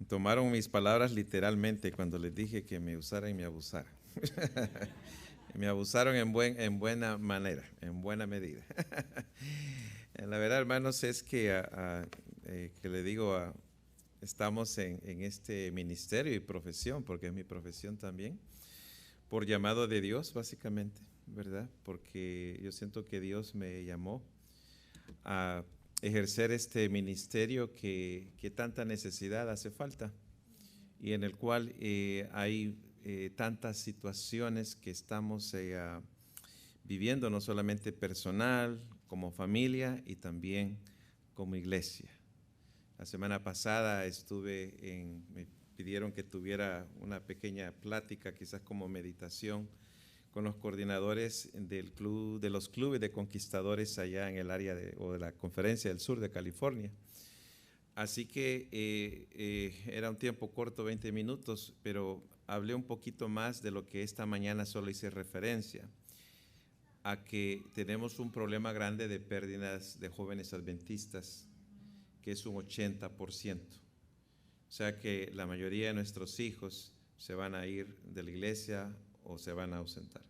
tomaron mis palabras literalmente cuando les dije que me usaran y me abusaran. Me abusaron en buena manera, en buena medida. La verdad, hermanos, es que, que le digo, estamos en este ministerio y profesión, porque es mi profesión también, por llamado de Dios, básicamente, ¿verdad? Porque yo siento que Dios me llamó a ejercer este ministerio que tanta necesidad hace falta y en el cual hay tantas situaciones que estamos viviendo, no solamente personal, como familia y también como iglesia. La semana pasada me pidieron que tuviera una pequeña plática, quizás como meditación, con los coordinadores de los clubes de conquistadores allá en el área de la Conferencia del Sur de California. Así que era un tiempo corto, 20 minutos, pero hablé un poquito más de lo que esta mañana solo hice referencia, a que tenemos un problema grande de pérdidas de jóvenes adventistas, que es un 80%. O sea que la mayoría de nuestros hijos se van a ir de la iglesia o se van a ausentar.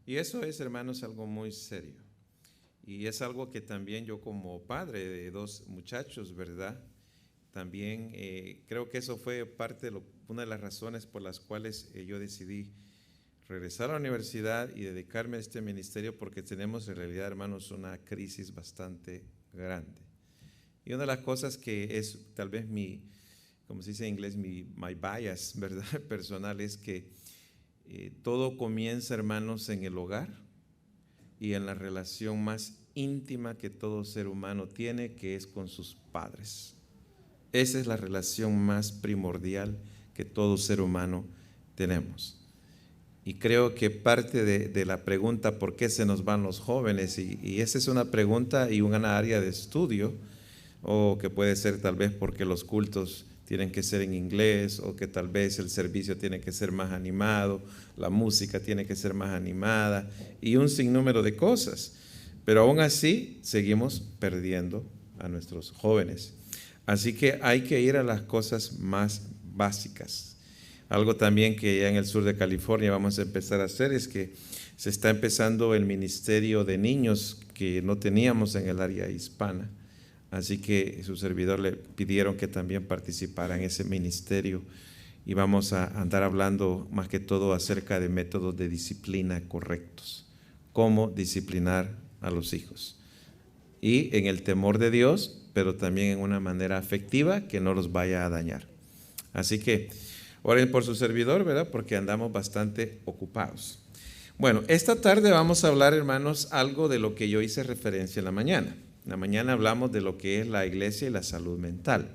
Y eso es, hermanos, algo muy serio. Y es algo que también yo como padre de dos muchachos, ¿verdad? También creo que eso fue una de las razones por las cuales yo decidí regresar a la universidad y dedicarme a este ministerio, porque tenemos en realidad, hermanos, una crisis bastante grande. Y una de las cosas que es tal vez como se dice en inglés, my bias, ¿verdad? Personal, es que todo comienza, hermanos, en el hogar y en la relación más íntima que todo ser humano tiene, que es con sus padres. Esa es la relación más primordial que todo ser humano tenemos. Y creo que parte de la pregunta, ¿por qué se nos van los jóvenes? Y esa es una pregunta y una área de estudio, o que puede ser tal vez porque los cultos tienen que ser en inglés, o que tal vez el servicio tiene que ser más animado, la música tiene que ser más animada, y un sinnúmero de cosas. Pero aún así seguimos perdiendo a nuestros jóvenes. Así que hay que ir a las cosas más básicas. Algo también que ya en el sur de California vamos a empezar a hacer es que se está empezando el ministerio de niños que no teníamos en el área hispana. Así que su servidor le pidieron que también participara en ese ministerio y vamos a andar hablando más que todo acerca de métodos de disciplina correctos, cómo disciplinar a los hijos. Y en el temor de Dios, pero también en una manera afectiva que no los vaya a dañar. Así que oren por su servidor, ¿verdad? Porque andamos bastante ocupados. Bueno, esta tarde vamos a hablar, hermanos, algo de lo que yo hice referencia en la mañana. En la mañana hablamos de lo que es la iglesia y la salud mental.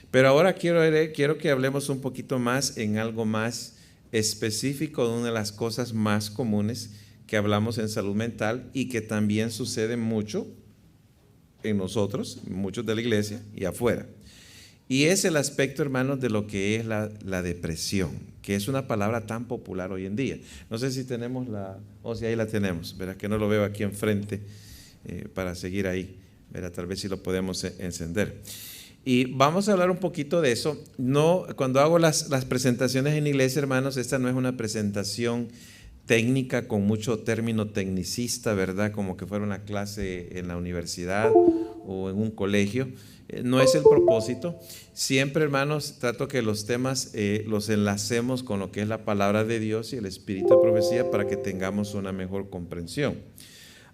Pero ahora quiero que hablemos un poquito más en algo más específico de una de las cosas más comunes que hablamos en salud mental y que también sucede mucho en nosotros, muchos de la iglesia y afuera. Y es el aspecto, hermanos, de lo que es la depresión, que es una palabra tan popular hoy en día. No sé si tenemos si ahí la tenemos, verás que no lo veo aquí enfrente para seguir ahí, verás, tal vez si lo podemos encender. Y vamos a hablar un poquito de eso. No, cuando hago las presentaciones en iglesia, hermanos, esta no es una presentación técnica con mucho término tecnicista, ¿verdad? Como que fuera una clase en la universidad o en un colegio. No es el propósito. Siempre, hermanos, trato que los temas los enlacemos con lo que es la palabra de Dios y el espíritu de profecía para que tengamos una mejor comprensión.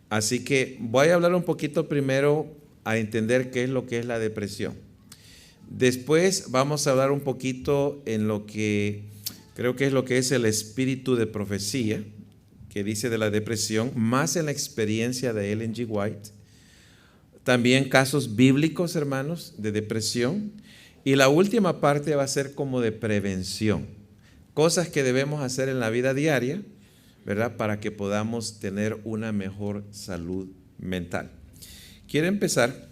Así que voy a hablar un poquito primero a entender qué es lo que es la depresión. Después vamos a hablar un poquito en lo que creo que es lo que es el espíritu de profecía, que dice de la depresión, más en la experiencia de Ellen G. White. También casos bíblicos, hermanos, de depresión. Y la última parte va a ser como de prevención. Cosas que debemos hacer en la vida diaria, ¿verdad? Para que podamos tener una mejor salud mental. Quiero empezar.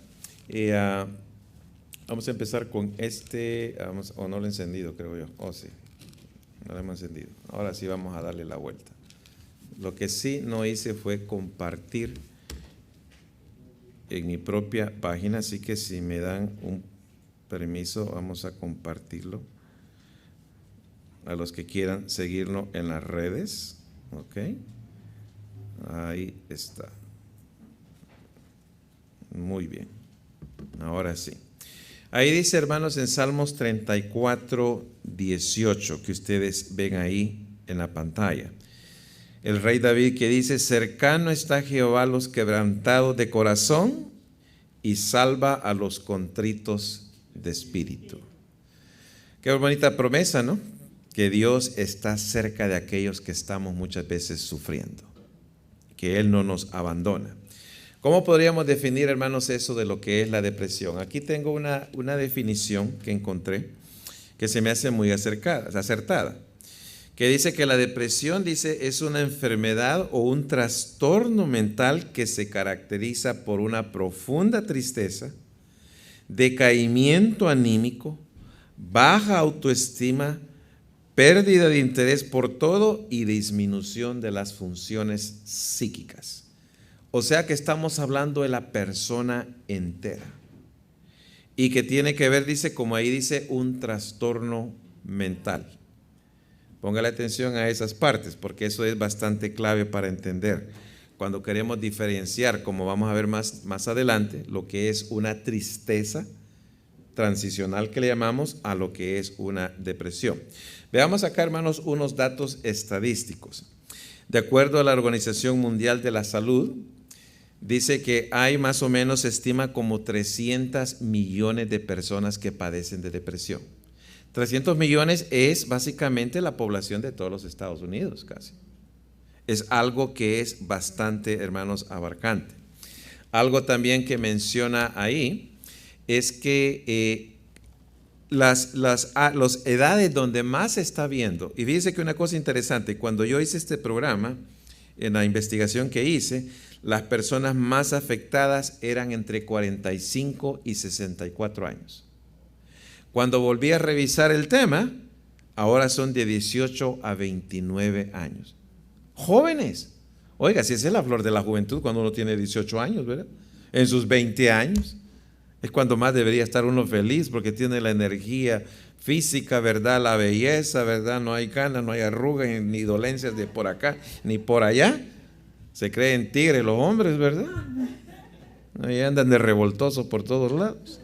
Vamos a empezar con o no lo he encendido, creo yo. Sí, no lo hemos encendido. Ahora sí vamos a darle la vuelta. Lo que sí no hice fue compartir en mi propia página, así que si me dan un permiso, vamos a compartirlo a los que quieran seguirlo en las redes. Ok, ahí está. Muy bien, ahora sí. Ahí dice, hermanos, en Salmos 34, 18, que ustedes ven ahí en la pantalla. El rey David que dice, cercano está Jehová a los quebrantados de corazón y salva a los contritos de espíritu. Qué bonita promesa, ¿no? Que Dios está cerca de aquellos que estamos muchas veces sufriendo, que Él no nos abandona. ¿Cómo podríamos definir, hermanos, eso de lo que es la depresión? Aquí tengo una definición que encontré que se me hace muy acertada, que dice que la depresión, dice, es una enfermedad o un trastorno mental que se caracteriza por una profunda tristeza, decaimiento anímico, baja autoestima, pérdida de interés por todo y disminución de las funciones psíquicas. O sea que estamos hablando de la persona entera y que tiene que ver, dice, como ahí dice, un trastorno mental. Póngale atención a esas partes porque eso es bastante clave para entender cuando queremos diferenciar, como vamos a ver más adelante, lo que es una tristeza transicional que le llamamos a lo que es una depresión. Veamos acá, hermanos, unos datos estadísticos. De acuerdo a la Organización Mundial de la Salud, dice que hay más o menos, se estima como 300 millones de personas que padecen de depresión. 300 millones es básicamente la población de todos los Estados Unidos casi. Es algo que es bastante, hermanos, abarcante. Algo también que menciona ahí es que las edades donde más se está viendo, y fíjense que una cosa interesante, cuando yo hice este programa, en la investigación que hice, las personas más afectadas eran entre 45 y 64 años. Cuando volví a revisar el tema, ahora son de 18 a 29 años. Jóvenes. Oiga, si esa es la flor de la juventud cuando uno tiene 18 años, ¿verdad? En sus 20 años es cuando más debería estar uno feliz porque tiene la energía física, ¿verdad? La belleza, ¿verdad? No hay canas, no hay arrugas, ni dolencias de por acá, ni por allá. Se creen tigres los hombres, ¿verdad? Ahí andan de revoltosos por todos lados.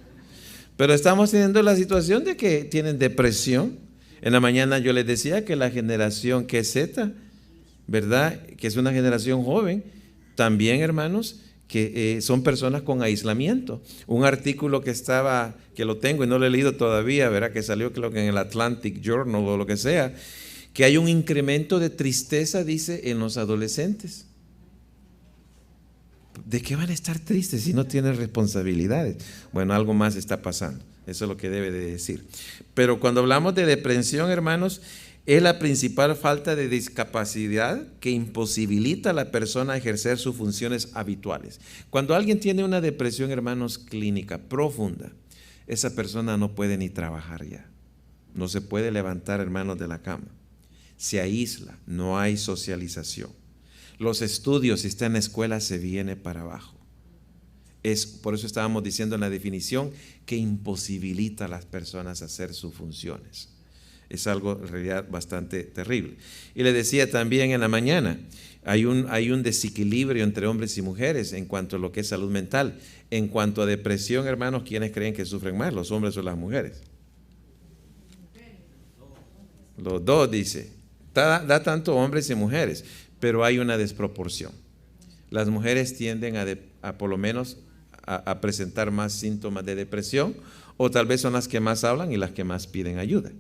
Pero estamos teniendo la situación de que tienen depresión. En la mañana yo les decía que la generación que es Z, ¿verdad? Que es una generación joven, también, hermanos, que son personas con aislamiento. Un artículo que lo tengo y no lo he leído todavía, ¿verdad? Que salió creo que en el Atlantic Journal o lo que sea, que hay un incremento de tristeza, dice, en los adolescentes. ¿De qué van a estar tristes si no tienen responsabilidades? Bueno, algo más está pasando. Eso es lo que debe de decir. Pero cuando hablamos de depresión, hermanos, es la principal falta de discapacidad que imposibilita a la persona ejercer sus funciones habituales. Cuando alguien tiene una depresión, hermanos, clínica profunda, esa persona no puede ni trabajar ya. No se puede levantar, hermanos, de la cama. Se aísla, no hay socialización. Los estudios, si está en la escuela, se viene para abajo. Por eso estábamos diciendo en la definición que imposibilita a las personas hacer sus funciones. Es algo en realidad bastante terrible. Y le decía también en la mañana, hay un desequilibrio entre hombres y mujeres en cuanto a lo que es salud mental. En cuanto a depresión, hermanos, ¿quiénes creen que sufren más, los hombres o las mujeres? Los dos, dice. Da tanto hombres y mujeres, pero hay una desproporción. Las mujeres tienden a por lo menos a presentar más síntomas de depresión, o tal vez son las que más hablan y las que más piden ayuda,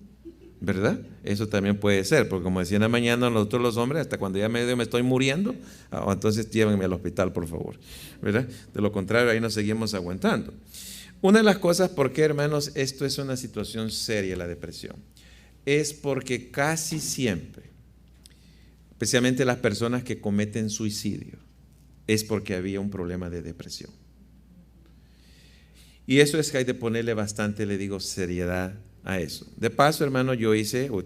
¿verdad? Eso también puede ser, porque como decía en la mañana nosotros los hombres, hasta cuando ya me estoy muriendo, entonces llévenme al hospital, por favor, ¿verdad? De lo contrario, ahí nos seguimos aguantando. Una de las cosas por qué, hermanos, esto es una situación seria, la depresión, es porque casi siempre, especialmente las personas que cometen suicidio, es porque había un problema de depresión. Y eso es que hay de ponerle bastante, le digo, seriedad a eso. De paso, hermano,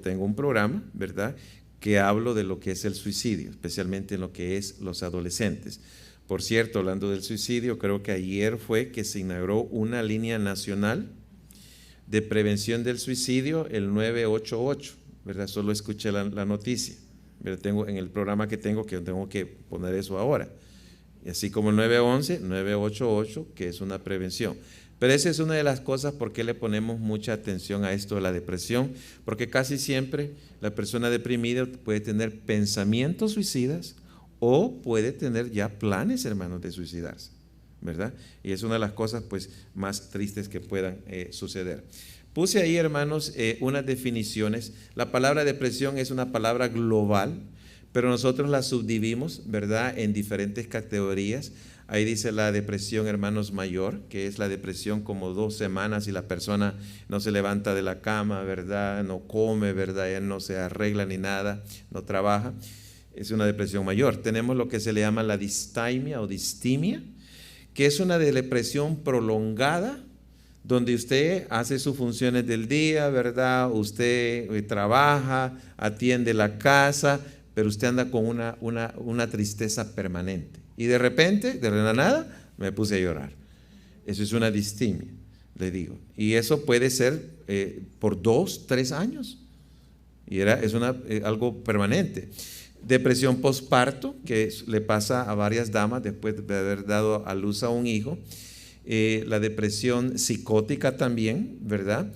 tengo un programa, ¿verdad?, que hablo de lo que es el suicidio, especialmente en lo que es los adolescentes. Por cierto, hablando del suicidio, creo que ayer fue que se inauguró una línea nacional de prevención del suicidio, el 988, ¿verdad? Solo escuché la noticia, ¿verdad? Tengo en el programa que tengo que poner eso ahora. Y así como el 911, 988, que es una prevención. Pero esa es una de las cosas por qué le ponemos mucha atención a esto de la depresión, porque casi siempre la persona deprimida puede tener pensamientos suicidas o puede tener ya planes, hermanos, de suicidarse, ¿verdad? Y es una de las cosas pues más tristes que puedan suceder. Puse ahí, hermanos, unas definiciones. La palabra depresión es una palabra global, pero nosotros la subdividimos, ¿verdad?, en diferentes categorías. Ahí dice la depresión, hermanos, mayor, que es la depresión como 2 semanas y la persona no se levanta de la cama, ¿verdad?, no come, ¿verdad?, ya no se arregla ni nada, no trabaja. Es una depresión mayor. Tenemos lo que se le llama la distimia o distimia, que es una depresión prolongada, donde usted hace sus funciones del día, ¿verdad?, usted trabaja, atiende la casa, pero usted anda con una tristeza permanente. Y de repente, de la nada, me puse a llorar. Eso es una distimia, le digo. Y eso puede ser por 2, 3 años. Y es algo permanente. Depresión postparto, que le pasa a varias damas después de haber dado a luz a un hijo. La depresión psicótica también, ¿verdad?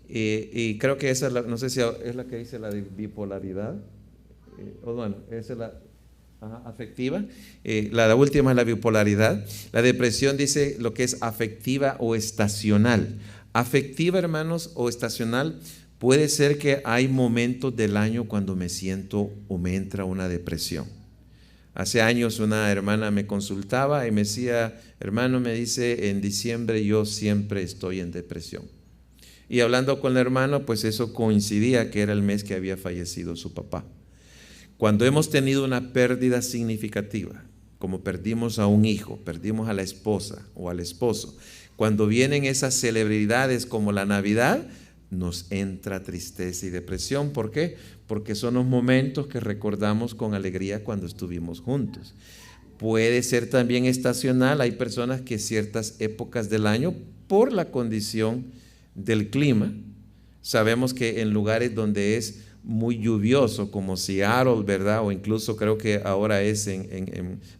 Y creo que esa, no sé si es la que dice la de bipolaridad. O bueno, esa es la afectiva. La última es la bipolaridad. La depresión dice lo que es afectiva o estacional. Afectiva, hermanos, o estacional, puede ser que hay momentos del año cuando me siento o me entra una depresión. Hace años una hermana me consultaba y me decía, hermano, me dice, en diciembre yo siempre estoy en depresión. Y hablando con el hermano, pues eso coincidía que era el mes que había fallecido su papá. Cuando hemos tenido una pérdida significativa, como perdimos a un hijo, perdimos a la esposa o al esposo, cuando vienen esas celebridades como la Navidad, nos entra tristeza y depresión. ¿Por qué? Porque son los momentos que recordamos con alegría cuando estuvimos juntos. Puede ser también estacional. Hay personas que ciertas épocas del año, por la condición del clima, sabemos que en lugares donde es muy lluvioso, como Seattle, ¿verdad? O incluso creo que ahora es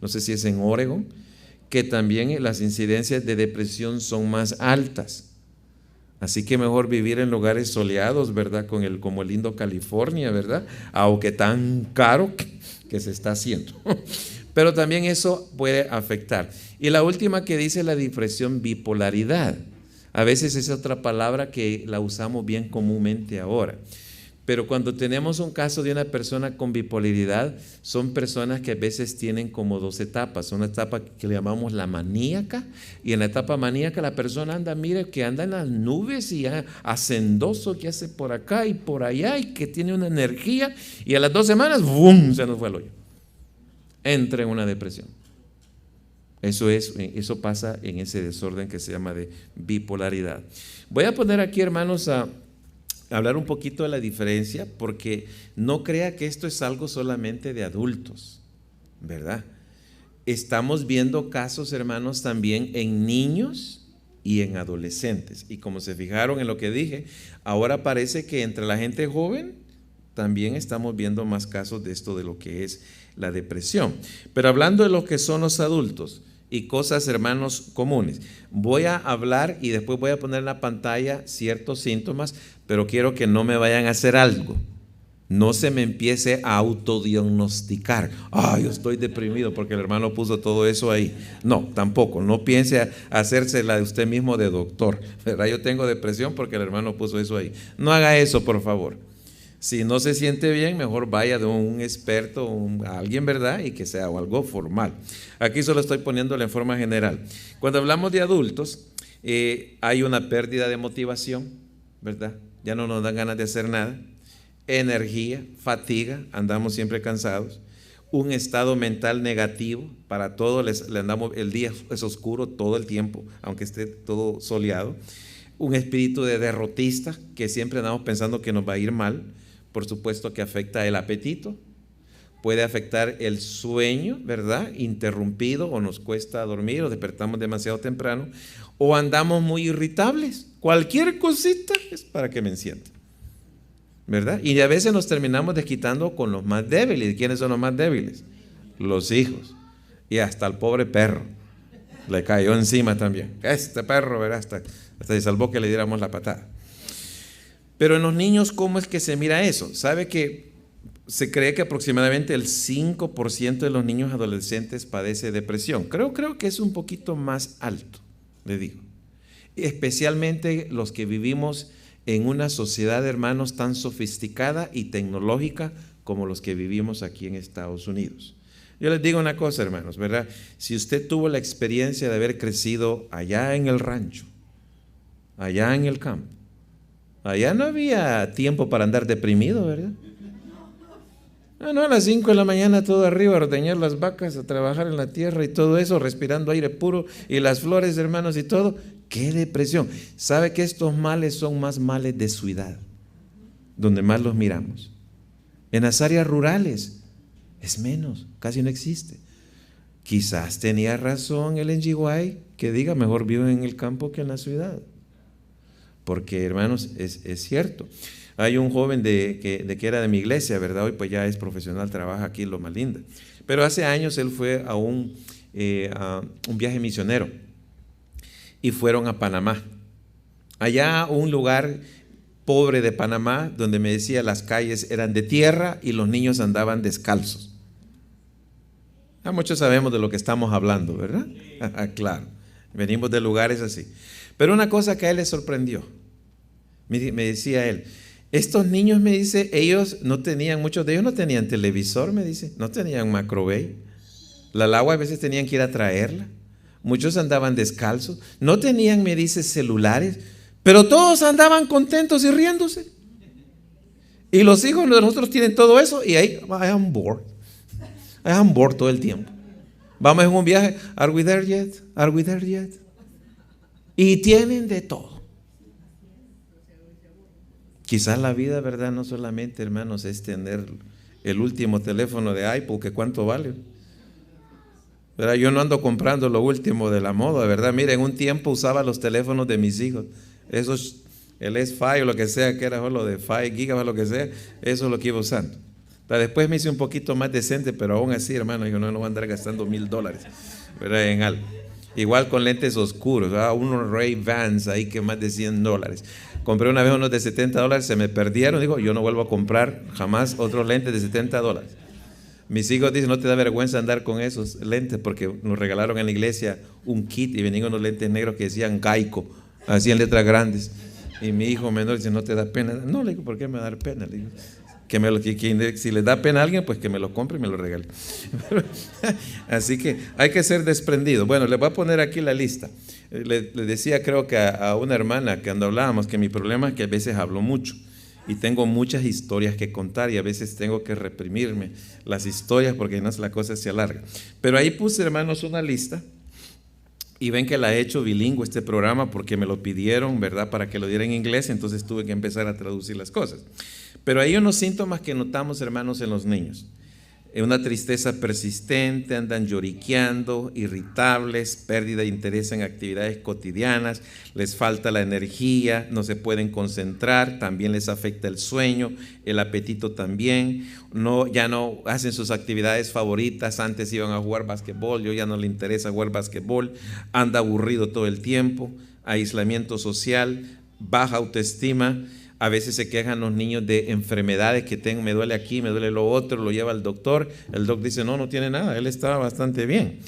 no sé si es en Oregon, que también las incidencias de depresión son más altas. Así que mejor vivir en lugares soleados, ¿verdad? Como el lindo California, ¿verdad? Aunque tan caro que se está haciendo. Pero también eso puede afectar. Y la última que dice la depresión bipolaridad. A veces es otra palabra que la usamos bien comúnmente ahora. Pero cuando tenemos un caso de una persona con bipolaridad, son personas que a veces tienen como 2 etapas. Una etapa que le llamamos la maníaca, y en la etapa maníaca la persona anda, mire, que anda en las nubes y hacendoso, que hace por acá y por allá, y que tiene una energía, y a las 2 semanas, ¡bum!, se nos fue al hoyo. Entra en una depresión. Eso pasa en ese desorden que se llama de bipolaridad. Voy a poner aquí, hermanos, a hablar un poquito de la diferencia, porque no crea que esto es algo solamente de adultos, ¿verdad? Estamos viendo casos, hermanos, también en niños y en adolescentes. Y como se fijaron en lo que dije, ahora parece que entre la gente joven también estamos viendo más casos de esto, de lo que es la depresión. Pero hablando de lo que son los adultos y cosas, hermanos, comunes, voy a hablar y después voy a poner en la pantalla ciertos síntomas, pero quiero que no me vayan a hacer algo. No se me empiece a autodiagnosticar. Yo estoy deprimido porque el hermano puso todo eso ahí. No, tampoco. No piense a hacérsela de usted mismo de doctor, ¿verdad? Yo tengo depresión porque el hermano puso eso ahí. No haga eso, por favor. Si no se siente bien, mejor vaya de un experto, a alguien, ¿verdad? Y que sea algo formal. Aquí solo estoy poniéndolo en forma general. Cuando hablamos de adultos, hay una pérdida de motivación, ¿verdad? Ya no nos dan ganas de hacer nada. Energía, fatiga, andamos siempre cansados. Un estado mental negativo, para todo le andamos, el día es oscuro todo el tiempo, aunque esté todo soleado. Un espíritu de derrotista, que siempre andamos pensando que nos va a ir mal. Por supuesto que afecta el apetito. puede afectar el sueño, ¿verdad? Interrumpido, o nos cuesta dormir, o despertamos demasiado temprano, o andamos muy irritables. Cualquier cosita es para que me encienda, ¿verdad? Y a veces nos terminamos desquitando con los más débiles. ¿Quiénes son los más débiles? Los hijos. Y hasta el pobre perro le cayó encima también. Este perro, ¿verdad? Hasta se salvó que le diéramos la patada. Pero en los niños, ¿cómo es que se mira eso? ¿Sabe que se cree que aproximadamente el 5% de los niños adolescentes padece depresión? Creo que es un poquito más alto, le digo. Especialmente los que vivimos en una sociedad, hermanos, tan sofisticada y tecnológica como los que vivimos aquí en Estados Unidos. Yo les digo una cosa, hermanos, ¿verdad? Si usted tuvo la experiencia de haber crecido allá en el rancho, allá en el campo, allá no había tiempo para andar deprimido, ¿verdad? No, a las 5 de la mañana todo arriba, a ordeñar las vacas, a trabajar en la tierra y todo eso, respirando aire puro y las flores, hermanos, y todo. ¡Qué depresión! ¿Sabe que estos males son más males de ciudad, donde más los miramos? En las áreas rurales es menos, casi no existe. Quizás tenía razón el NGY que diga mejor vivo en el campo que en la ciudad. Porque, hermanos, es cierto. Hay un joven que era de mi iglesia, ¿verdad? Hoy pues ya es profesional, trabaja aquí en Loma Linda. Pero hace años él fue a un viaje misionero y fueron a Panamá. Allá un lugar pobre de Panamá, donde me decía las calles eran de tierra y los niños andaban descalzos. Ya muchos sabemos de lo que estamos hablando, ¿verdad? Claro, venimos de lugares así. Pero una cosa que a él le sorprendió, me decía él, estos niños, me dice, muchos de ellos no tenían televisor, me dice, no tenían microwave, la agua a veces tenían que ir a traerla, muchos andaban descalzos, no tenían, me dice, celulares, pero todos andaban contentos y riéndose. Y los hijos de nosotros tienen todo eso y ahí, I am bored todo el tiempo. Vamos en un viaje, are we there yet? Are we there yet? Y tienen de todo. Quizás la vida, ¿verdad? No solamente, hermanos, es tener el último teléfono de Apple, que cuánto vale, ¿verdad? Yo no ando comprando lo último de la moda, ¿verdad? Mira, en un tiempo usaba los teléfonos de mis hijos, esos, el S5 o lo que sea, que era solo de 5 gigas o lo que sea, eso es lo que iba usando. Pero después me hice un poquito más decente, pero aún así, hermano, yo no voy a andar gastando $1,000, ¿verdad? En algo. Igual con lentes oscuros, unos Ray-Bans ahí que más de $100. Compré una vez unos de $70, se me perdieron, digo, yo no vuelvo a comprar jamás otros lentes de $70. Mis hijos dicen, no te da vergüenza andar con esos lentes, porque nos regalaron en la iglesia un kit y venían unos lentes negros que decían Geico, así en letras grandes. Y mi hijo menor dice, ¿no te da pena? No, le digo, ¿por qué me va a dar pena? Le digo, si le da pena a alguien, pues que me lo compre y me lo regale. Así que hay que ser desprendido. Bueno, le voy a poner aquí la lista. Le decía, creo que a una hermana que hablábamos, que mi problema es que a veces hablo mucho y tengo muchas historias que contar y a veces tengo que reprimirme las historias porque no, la cosa se alarga. Pero ahí puse, hermanos, una lista. Y ven que la he hecho bilingüe este programa porque me lo pidieron, ¿verdad? Para que lo diera en inglés, entonces tuve que empezar a traducir las cosas. Pero hay unos síntomas que notamos, hermanos, en los niños. Una tristeza persistente, andan lloriqueando, irritables, pérdida de interés en actividades cotidianas, les falta la energía, no se pueden concentrar, también les afecta el sueño, el apetito también, ya no hacen sus actividades favoritas, antes iban a jugar basquetbol, ya no le interesa jugar basquetbol, anda aburrido todo el tiempo, aislamiento social, baja autoestima. A veces se quejan los niños de enfermedades que tengo, me duele aquí, me duele lo otro, lo lleva al doctor, el doctor dice no tiene nada, él está bastante bien.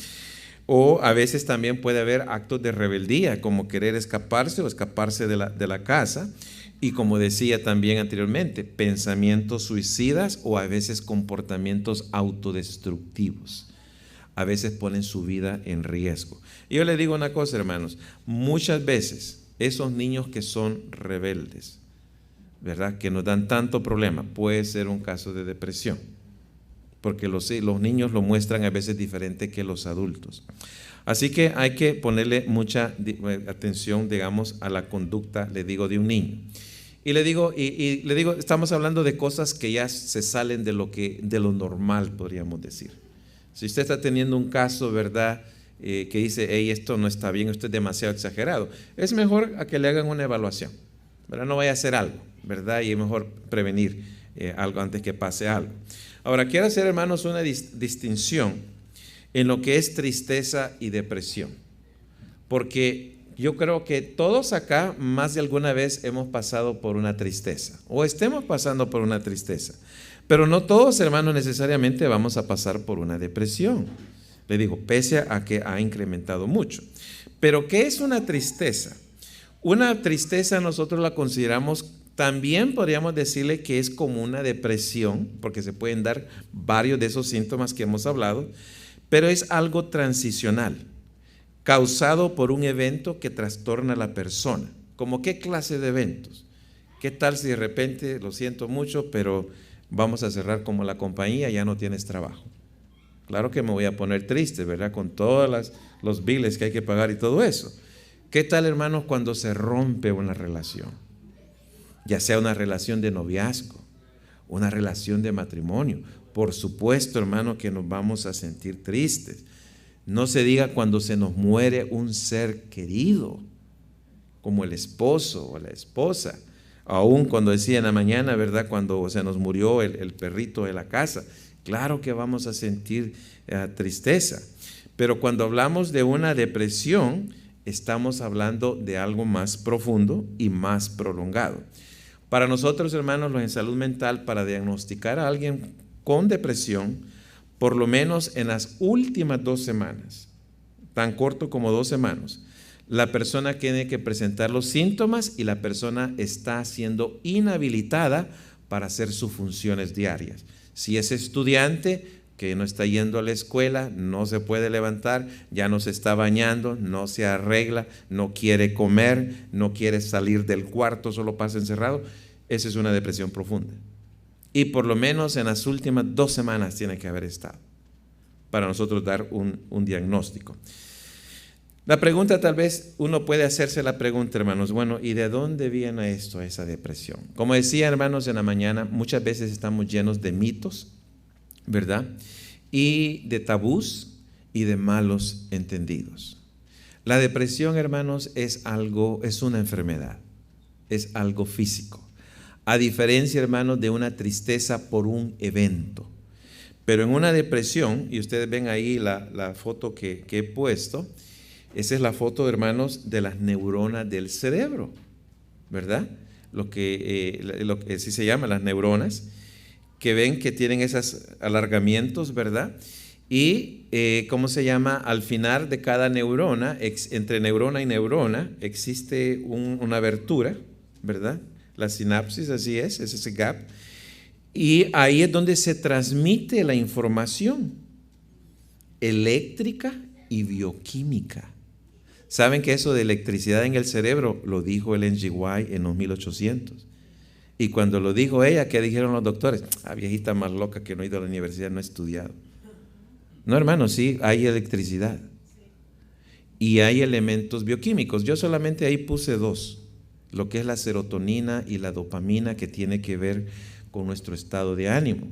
O a veces también puede haber actos de rebeldía, como querer escaparse o escaparse de la casa. Y como decía también anteriormente, pensamientos suicidas o a veces comportamientos autodestructivos. A veces ponen su vida en riesgo. Y yo le digo una cosa, hermanos, muchas veces esos niños que son rebeldes, ¿verdad?, que nos dan tanto problema, puede ser un caso de depresión, porque los niños lo muestran a veces diferente que los adultos. Así que hay que ponerle mucha atención, digamos, a la conducta, le digo, de un niño. Y le digo, estamos hablando de cosas que ya se salen de lo normal, podríamos decir. Si usted está teniendo un caso, ¿verdad?, que dice, hey, esto no está bien, esto es demasiado exagerado, es mejor a que le hagan una evaluación, ¿verdad? No vaya a hacer algo, ¿verdad? Y es mejor prevenir algo antes que pase algo. Ahora, quiero hacer, hermanos, una distinción en lo que es tristeza y depresión, porque yo creo que todos acá más de alguna vez hemos pasado por una tristeza o estemos pasando por una tristeza, pero no todos, hermanos, necesariamente vamos a pasar por una depresión. Le digo, pese a que ha incrementado mucho. Pero ¿qué es una tristeza? Una tristeza nosotros la consideramos, también podríamos decirle que es como una depresión, porque se pueden dar varios de esos síntomas que hemos hablado, pero es algo transicional, causado por un evento que trastorna a la persona. ¿Cómo qué clase de eventos? ¿Qué tal si de repente, lo siento mucho, pero vamos a cerrar como la compañía, ya no tienes trabajo? Claro que me voy a poner triste, ¿verdad? Con todos los biles que hay que pagar y todo eso. ¿Qué tal, hermanos, cuando se rompe una relación? Ya sea una relación de noviazgo, una relación de matrimonio. Por supuesto, hermanos, que nos vamos a sentir tristes. No se diga cuando se nos muere un ser querido, como el esposo o la esposa. Aún cuando decía en la mañana, ¿verdad?, cuando se nos murió el perrito de la casa. Claro que vamos a sentir tristeza, pero cuando hablamos de una depresión, estamos hablando de algo más profundo y más prolongado. Para nosotros, hermanos, los en salud mental, para diagnosticar a alguien con depresión, por lo menos en las últimas 2 semanas, tan corto como 2 semanas, la persona tiene que presentar los síntomas y la persona está siendo inhabilitada para hacer sus funciones diarias. Si es estudiante que no está yendo a la escuela, no se puede levantar, ya no se está bañando, no se arregla, no quiere comer, no quiere salir del cuarto, solo pasa encerrado, esa es una depresión profunda. Y por lo menos en las últimas 2 semanas tiene que haber estado para nosotros dar un diagnóstico. La pregunta, tal vez uno puede hacerse la pregunta, hermanos, bueno, ¿y de dónde viene esto, esa depresión? Como decía, hermanos, en la mañana, muchas veces estamos llenos de mitos, ¿verdad? Y de tabús y de malos entendidos. La depresión, hermanos, es una enfermedad, es algo físico. A diferencia, hermanos, de una tristeza por un evento. Pero en una depresión, y ustedes ven ahí la foto que he puesto, esa es la foto, hermanos, de las neuronas del cerebro, ¿verdad? Lo que así se llama, las neuronas, que ven que tienen esos alargamientos, ¿verdad? Y, ¿cómo se llama? Al final de cada neurona, entre neurona y neurona, existe una abertura, ¿verdad? La sinapsis, así es ese gap. Y ahí es donde se transmite la información eléctrica y bioquímica. ¿Saben que eso de electricidad en el cerebro lo dijo el NGY en los 1800? Y cuando lo dijo ella, ¿qué dijeron los doctores? Viejita más loca que no ha ido a la universidad, no ha estudiado. No, hermano, sí, hay electricidad. Y hay elementos bioquímicos. Yo solamente ahí puse 2. Lo que es la serotonina y la dopamina, que tiene que ver con nuestro estado de ánimo.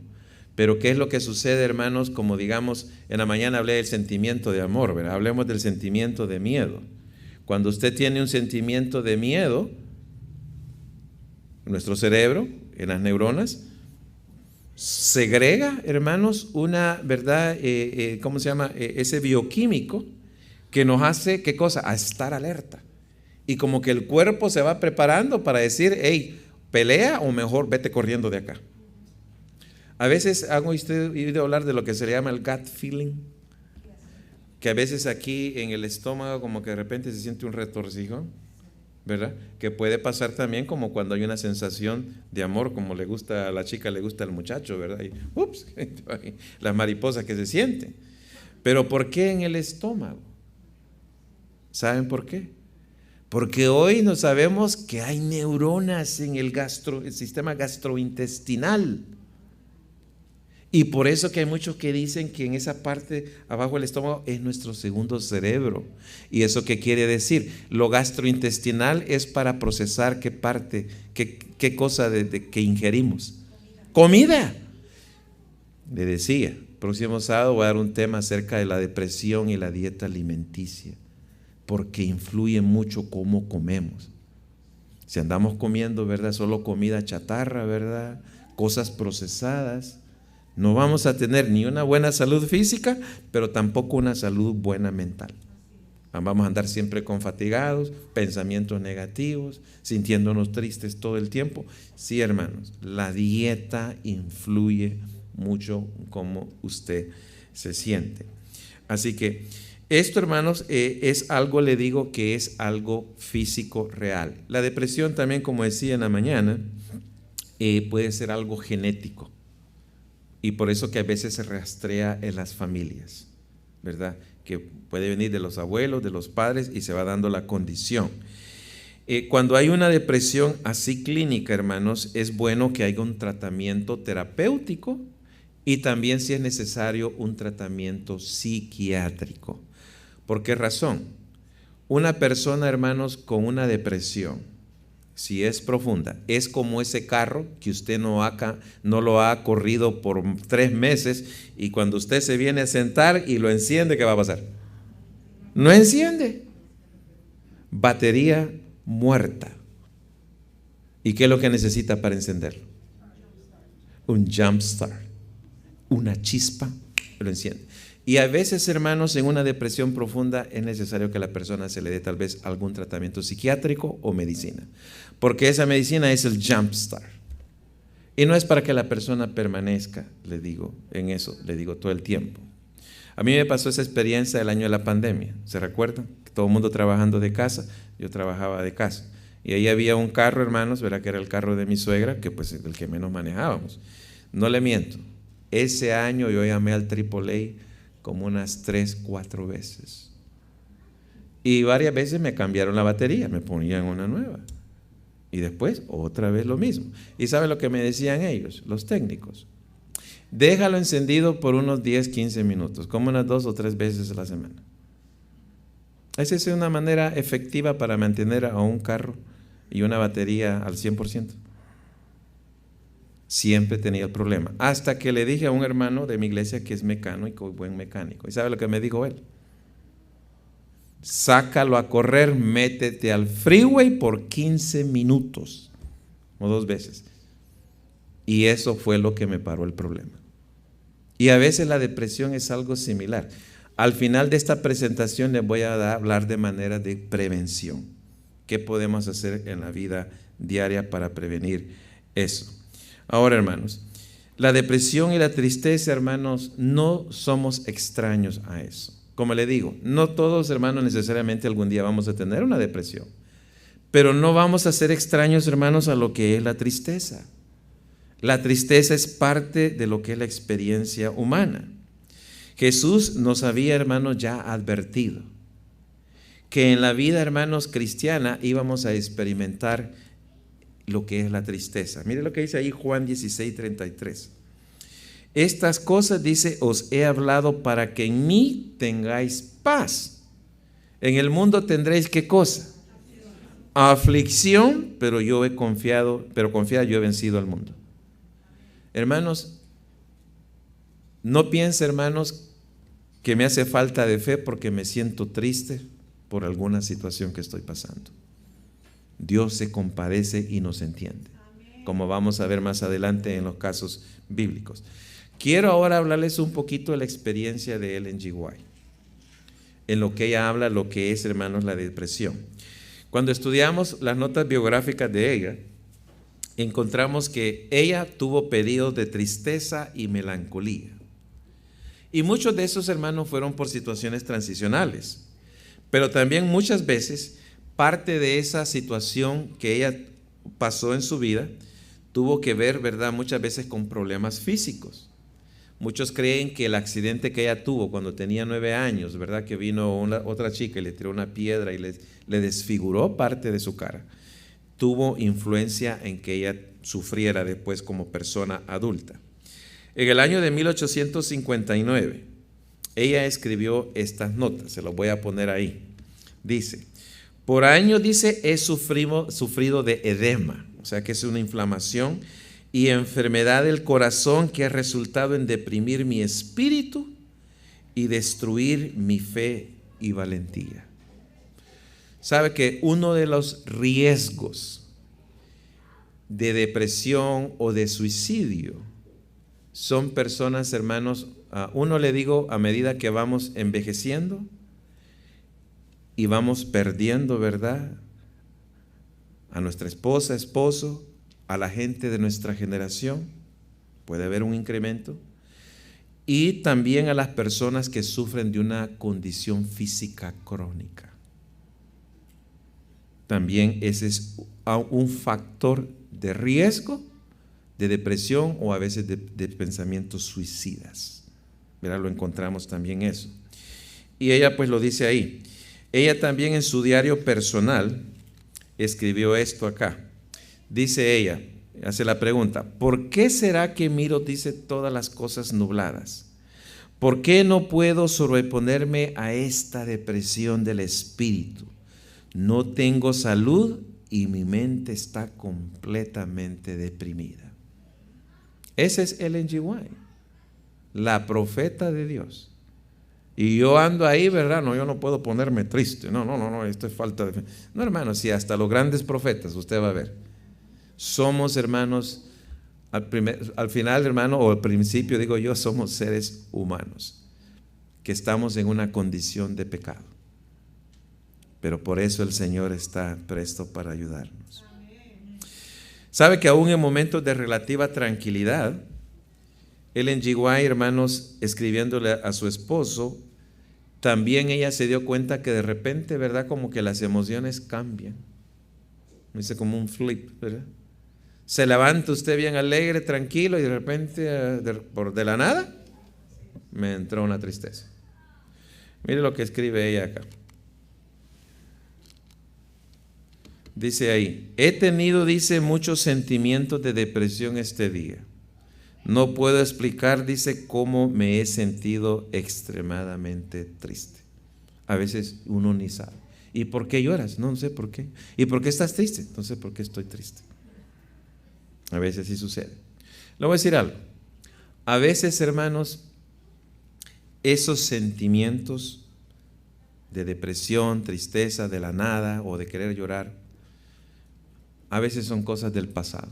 Pero ¿qué es lo que sucede, hermanos? Como digamos, en la mañana hablé del sentimiento de amor, ¿verdad? Hablemos del sentimiento de miedo. Cuando usted tiene un sentimiento de miedo, en nuestro cerebro, en las neuronas, segrega, hermanos, una, ¿verdad? ¿Cómo se llama? Ese bioquímico que nos hace, ¿qué cosa? A estar alerta. Y como que el cuerpo se va preparando para decir, hey, pelea o mejor vete corriendo de acá. A veces ¿han oído hablar de lo que se le llama el gut feeling? Que a veces aquí en el estómago como que de repente se siente un retorcijón, ¿verdad? Que puede pasar también como cuando hay una sensación de amor, como le gusta a la chica, le gusta al muchacho, ¿verdad? Y ups, las mariposas que se sienten. Pero ¿por qué en el estómago? ¿Saben por qué? Porque hoy no sabemos que hay neuronas en el sistema gastrointestinal. Y por eso que hay muchos que dicen que en esa parte abajo del estómago es nuestro segundo cerebro. ¿Y eso qué quiere decir? Lo gastrointestinal es para procesar qué parte, qué cosa que ingerimos. Comida. Le decía, próximo sábado voy a dar un tema acerca de la depresión y la dieta alimenticia, porque influye mucho cómo comemos. Si andamos comiendo, ¿verdad? Solo comida chatarra, ¿verdad? Cosas procesadas. No vamos a tener ni una buena salud física, pero tampoco una salud buena mental. Vamos a andar siempre con fatigados, pensamientos negativos, sintiéndonos tristes todo el tiempo. Sí, hermanos, la dieta influye mucho cómo usted se siente. Así que esto, hermanos, es algo, le digo, que es algo físico real. La depresión también, como decía en la mañana, puede ser algo genético. Y por eso que a veces se rastrea en las familias, ¿verdad? Que puede venir de los abuelos, de los padres, y se va dando la condición. Cuando hay una depresión así clínica, hermanos, es bueno que haya un tratamiento terapéutico y también, si es necesario, un tratamiento psiquiátrico. ¿Por qué razón? Una persona, hermanos, con una depresión, si es profunda, es como ese carro que usted no lo ha corrido por 3 meses y cuando usted se viene a sentar y lo enciende, ¿qué va a pasar? No enciende. Batería muerta. ¿Y qué es lo que necesita para encenderlo? Un jump start. Una chispa, lo enciende. Y a veces, hermanos, en una depresión profunda es necesario que a la persona se le dé tal vez algún tratamiento psiquiátrico o medicina, porque esa medicina es el jump start. Y no es para que la persona permanezca, le digo, en eso, le digo todo el tiempo. A mí me pasó esa experiencia el año de la pandemia, ¿se recuerdan? Todo el mundo trabajando de casa, yo trabajaba de casa. Y ahí había un carro, hermanos, ¿verdad? Que era el carro de mi suegra, que pues el que menos manejábamos. No le miento, ese año yo llamé al AAA como unas 3, 4 veces. Y varias veces me cambiaron la batería, me ponían una nueva. Y después otra vez lo mismo. ¿Y sabe lo que me decían ellos, los técnicos? Déjalo encendido por unos 10, 15 minutos, como unas 2 o 3 veces a la semana. Esa es una manera efectiva para mantener a un carro y una batería al 100%. Siempre tenía el problema. Hasta que le dije a un hermano de mi iglesia que es mecánico, buen mecánico. ¿Y sabe lo que me dijo él? Sácalo a correr, métete al freeway por 15 minutos o 2 veces. Y eso fue lo que me paró el problema. Y a veces la depresión es algo similar. Al final de esta presentación les voy a hablar de manera de prevención. ¿Qué podemos hacer en la vida diaria para prevenir eso? Ahora, hermanos, la depresión y la tristeza, hermanos, no somos extraños a eso. Como le digo, no todos, hermanos, necesariamente algún día vamos a tener una depresión, pero no vamos a ser extraños, hermanos, a lo que es la tristeza. La tristeza es parte de lo que es la experiencia humana. Jesús nos había, hermanos, ya advertido que en la vida, hermanos, cristiana íbamos a experimentar lo que es la tristeza. Mire lo que dice ahí Juan 16:33. Estas cosas, dice, os he hablado para que en mí tengáis paz. En el mundo tendréis, ¿qué cosa? Aflicción, pero yo he confiado, yo he vencido al mundo. Hermanos, no piense, hermanos, que me hace falta de fe porque me siento triste por alguna situación que estoy pasando. Dios se compadece y nos entiende, como vamos a ver más adelante en los casos bíblicos. Quiero ahora hablarles un poquito de la experiencia de Ellen G. White, en lo que ella habla, lo que es, hermanos, la depresión. Cuando estudiamos las notas biográficas de ella, encontramos que ella tuvo periodos de tristeza y melancolía. Y muchos de esos, hermanos, fueron por situaciones transicionales, pero también muchas veces parte de esa situación que ella pasó en su vida tuvo que ver, ¿verdad?, muchas veces con problemas físicos. Muchos creen que el accidente que ella tuvo cuando tenía 9 años, ¿verdad?, que vino otra chica y le tiró una piedra y le desfiguró parte de su cara, tuvo influencia en que ella sufriera después como persona adulta. En el año de 1859, ella escribió estas notas, se las voy a poner ahí. Dice, por años, dice, he sufrido de edema, o sea que es una inflamación y enfermedad del corazón que ha resultado en deprimir mi espíritu y destruir mi fe y valentía. Sabe que uno de los riesgos de depresión o de suicidio son personas, hermanos, uno le digo, a medida que vamos envejeciendo y vamos perdiendo, ¿verdad?, a nuestra esposa, esposo, a la gente de nuestra generación, puede haber un incremento, y también a las personas que sufren de una condición física crónica. También ese es un factor de riesgo de depresión o a veces de pensamientos suicidas. Verá, lo encontramos también eso. Y ella pues lo dice ahí. Ella también en su diario personal escribió esto acá. Dice ella, hace la pregunta, ¿por qué será que miro, dice, todas las cosas nubladas? ¿Por qué no puedo sobreponerme a esta depresión del espíritu? No tengo salud y mi mente está completamente deprimida. Ese es Ellen G. White, la profeta de Dios. Y yo ando ahí, ¿verdad? No, yo no puedo ponerme triste. No, esto es falta de fe. No, hermanos, si hasta los grandes profetas, usted va a ver. Somos, hermanos, al final, hermano, o al principio, digo yo, somos seres humanos que estamos en una condición de pecado. Pero por eso el Señor está presto para ayudarnos. Sabe que aún en momentos de relativa tranquilidad, Ellen G. White, hermanos, escribiéndole a su esposo, también ella se dio cuenta que de repente, ¿verdad?, como que las emociones cambian. Dice como un flip, ¿verdad? Se levanta usted bien alegre, tranquilo, y de repente, de la nada, me entró una tristeza. Mire lo que escribe ella acá. Dice ahí, he tenido, dice, muchos sentimientos de depresión este día. No puedo explicar, dice, cómo me he sentido extremadamente triste. A veces uno ni sabe. ¿Y por qué lloras? No sé por qué. ¿Y por qué estás triste? No sé por qué estoy triste. A veces sí sucede. Le voy a decir algo. A veces, hermanos, esos sentimientos de depresión, tristeza, de la nada o de querer llorar, a veces son cosas del pasado,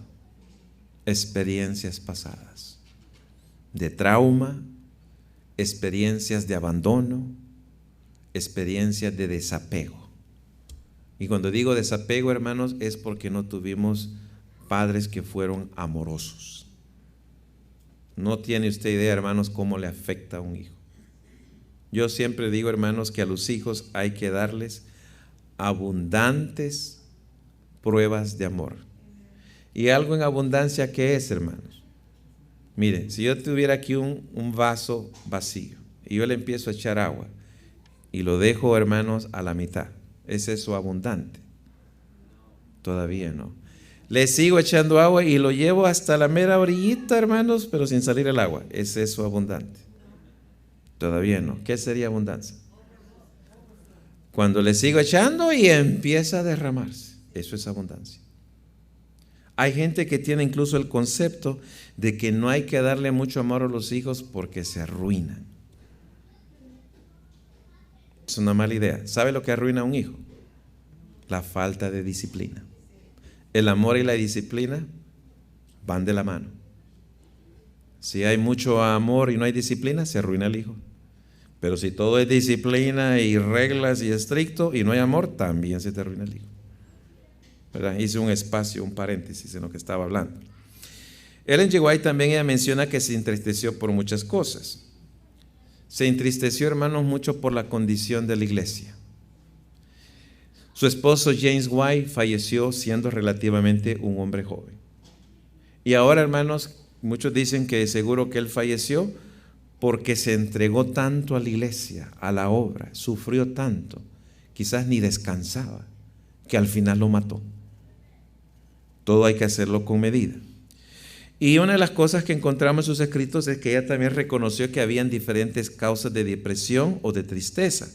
experiencias pasadas, de trauma, experiencias de abandono, experiencias de desapego. Y cuando digo desapego, hermanos, es porque no tuvimos padres que fueron amorosos. No tiene usted idea, hermanos, cómo le afecta a un hijo. Yo siempre digo, hermanos, que a los hijos hay que darles abundantes pruebas de amor. Y algo en abundancia, ¿qué es, hermanos? Mire, si yo tuviera aquí un vaso vacío y yo le empiezo a echar agua y lo dejo, hermanos, a la mitad, ¿es eso abundante? Todavía no. Le sigo echando agua y lo llevo hasta la mera orillita, hermanos, pero sin salir el agua. ¿Es eso abundante? Todavía no. ¿Qué sería abundancia? Cuando le sigo echando y empieza a derramarse. Eso es abundancia. Hay gente que tiene incluso el concepto de que no hay que darle mucho amor a los hijos porque se arruinan. Es una mala idea. ¿Sabe lo que arruina a un hijo? La falta de disciplina. El amor y la disciplina van de la mano. Si hay mucho amor y no hay disciplina, se arruina el hijo. Pero si todo es disciplina y reglas y estricto y no hay amor, también se te arruina el hijo. ¿Verdad? Hice un espacio, un paréntesis en lo que estaba hablando. Ellen G. White también ella menciona que se entristeció por muchas cosas. Se entristeció, hermanos, mucho por la condición de la iglesia. Su esposo James White falleció siendo relativamente un hombre joven. Y ahora, hermanos, muchos dicen que seguro que él falleció porque se entregó tanto a la iglesia, a la obra, sufrió tanto, quizás ni descansaba, que al final lo mató. Todo hay que hacerlo con medida. Y una de las cosas que encontramos en sus escritos es que ella también reconoció que habían diferentes causas de depresión o de tristeza,